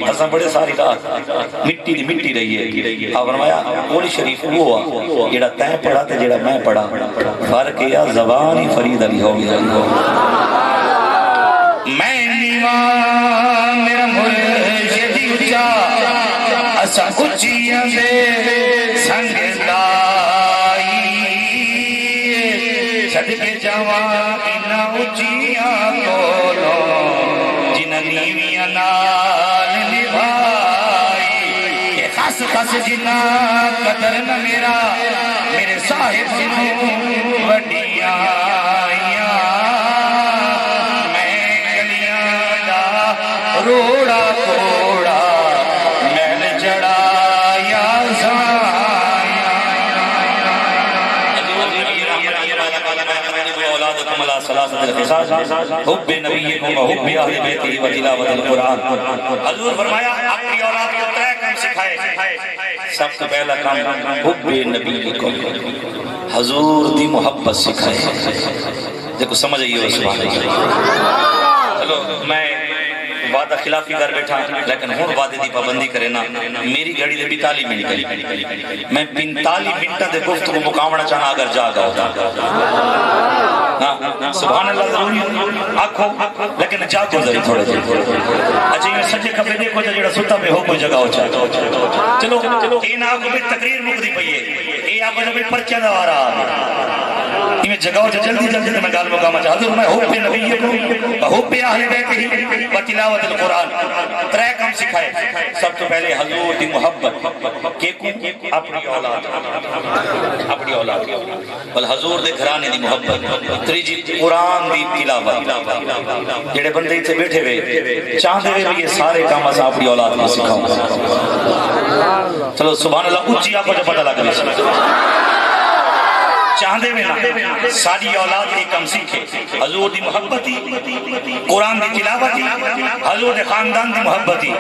B: ایسا بڑے ساری رات مٹی دی مٹی رہی ہے، اور فرمایا کل شریف وہ ہوا جڑا تین پڑھا تے جڑا میں پڑھا فرق یا زبان ہی فرید علی ہو گیا، میں دیوان میرا مرشدی اچھا اسا اچھیاں دے سنگ لائی صدقے جوان انہا اچھیاں کولو جنہ نیویاں نال نبھائی کہ خس خس جنہ قدر نہ میرے صاحب نو وڈیاں روڑا کوڑا محل جڑایا زایا اولادکم علی صلاۃ الخصاص حب نبیکم و حب اہل بیتہ و تلاوت القرآن۔ حضور فرمایا اپنی اولاد کو 3 کام سکھائے، سب سے پہلا کام حب نبیکم، حضور دی محبت سکھائے، دیکھو سمجھ آئیے سبحان اللہ۔ چلو میں وعدہ خلافی کر بیٹھا لیکن ہون وعدے دی پابندی کرے نا، میری گھڑی دے 42 منٹ کری، میں 45 منٹہ دے گفت کو مقامنا چاہنا اگر جاگا ہوتا، سبحان اللہ ضروری آنکھو لیکن جاگو ضروری تھوڑے دے، اچھا یہ سجے کبھے دیکھو جا جڑا ستا میں ہو کوئی جگہ ہو چاہتا، چلو این آنکھو بھی تقریر مقدی پئی ہے، یہ آنکھو جو بھی پرچہ دوارا آگے یہ جگہ ہو جا جلدی جلدی میں گال مقامہ چاہتا ہوں، میں حب نبیکم حب اہل بیتہ و تلاوت القرآن 3 کام سکھائے، سب تو پہلے حضور دی محبت کیکو اپنی اولاد بل حضور دے گھرانے دی محبت، تریجی قرآن دی تلاوت، جڑے بندے تھے بیٹھے ہوئے چاہتے ہوئے بھی یہ سارے کام اسا اپنی اولاد کو سکھاؤں، چلو سبحان اللہ اچھی آپ کو جو پتہ لگ رہی چاہتے میں نا ساری اولاد کی کم سیکھے، حضور دی محبتی، قرآن دی تلاوتی، حضور دے خاندان دی محبتی،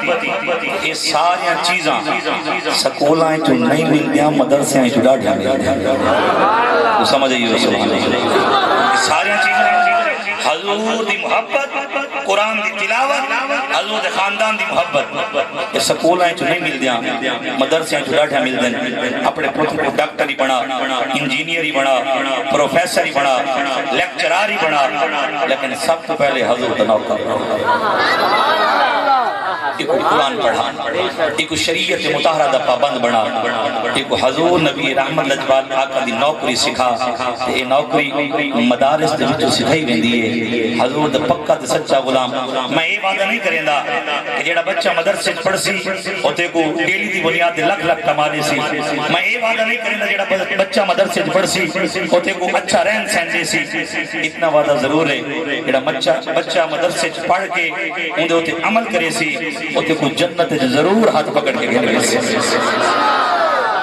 B: یہ ساری چیزاں سکولائیں جو نہیں مل دیا مدرسیں جو ڈاڑھا مل دیا، وہ سمجھ آئیے سبحان اللہ، ساری چیزیں حضور دی محبت، قرآن دی تلاوت، حضور دے خاندان دی محبت، یہ سکولائیں جو نہیں مل دیا مدرسیں جو ڈاڑھا مل دیا، اپنے پتر کو ڈاکٹر ہی بنا، انجینئر ہی بنا، پروفیسر ہی بنا، لیکچرار ہی بنا، لیکن سب تو پہلے حضور دا نوکر ایک قرآن پڑھا، ایک شریعت مطہرہ دا پابند بنا، ایک حضور نبی رحمت لجبال آقا دی نوکری سکھا، یہ نوکری مدارس دے وچوں سکھائی ویندی ہے، حضور دا پکا تے سچا غلام۔ میں یہ وعدہ نہیں کریندا کہ جیڑا بچہ مدرسے پڑھ سی اوتے کو ڈیلی دی بنیاد تے لکھ لکھ کمانے سی، میں یہ وعدہ نہیں کریندا جیڑا بچہ مدرسے پڑھ سی اوتے کو اچھا رہن سہن دے سی، اتنا وعدہ ضرور ہے جیڑا بچہ مدرسے پڑھ کے اون دے عمل کرے سی اوتے کو جنت ضرور ہاتھ پکڑ کے گئے سی۔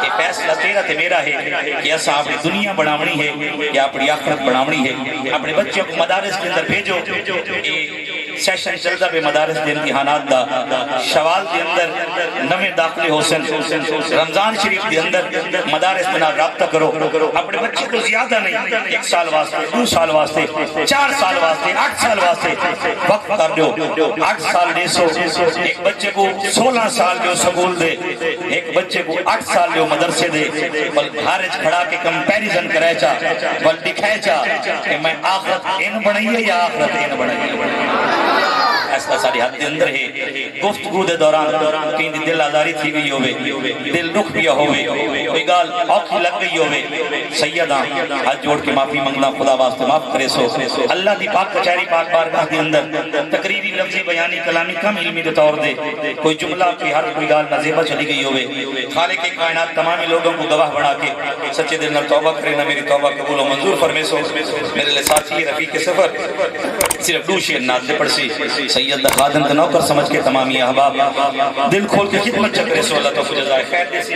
B: یہ فیصلہ تیرا تے میرا ہے کہ ایسا اپنی دنیا بناونی ہے یا اپنی آخرت بناونی ہے، اپنے بچوں کو مدارس کے اندر بھیجو، سیشن چلتا پہ مدارس دے امتحانات دا شوال دے اندر نویں داخلے حسن رمضان شریف دے اندر مدارس بنا رابطہ کرو اپنے بچے کو زیادہ نہیں 1 سال واسطے 2 سال واسطے 4 سال واسطے 8 سال واسطے وقت کر دو 8 سال دے سو ایک بچے کو 16 سال دے سکول دے ایک بچے کو 8 سال دے مدرسے دے بل بھارج کھڑا کے کمپیریزن کرے چا بل دکھائے چا کہ میں آخرت ان بنائی ہے یا آخرت ان بنائی ہے ایسا ساری حد اندر ہے گفتگو دے دوران کہیں دی دل آزاری تھی گئی ہوئے دل رخ بھی ہوئے کوئی گال اوکھی لگ گئی ہوئے سیدہ ہاتھ جوڑ کے معافی منگنا خدا واسطے معاف کرے سو اللہ دی پاک کچھاری پاک بارگاہ دے اندر تقریری لفظی بیانی کلامی کم علمی دے طور دے کوئی جملہ کی ہر کوئی گال نزیبہ چلی گئی ہوئے خالق کائنات تمامی لوگوں کو گواہ بنا کے سچے دل نہ توبہ کرے نہ میری توبہ قبول و منظور فرمے سو میرے لئے ساتھی رفیق سفر صرف 2 شعر نات سے پڑھ سی سید خادم کا نوکر سمجھ کے تمامی احباب دل کھول کے خدمت چکرے سو اللہ تو جزائے خیر دے سی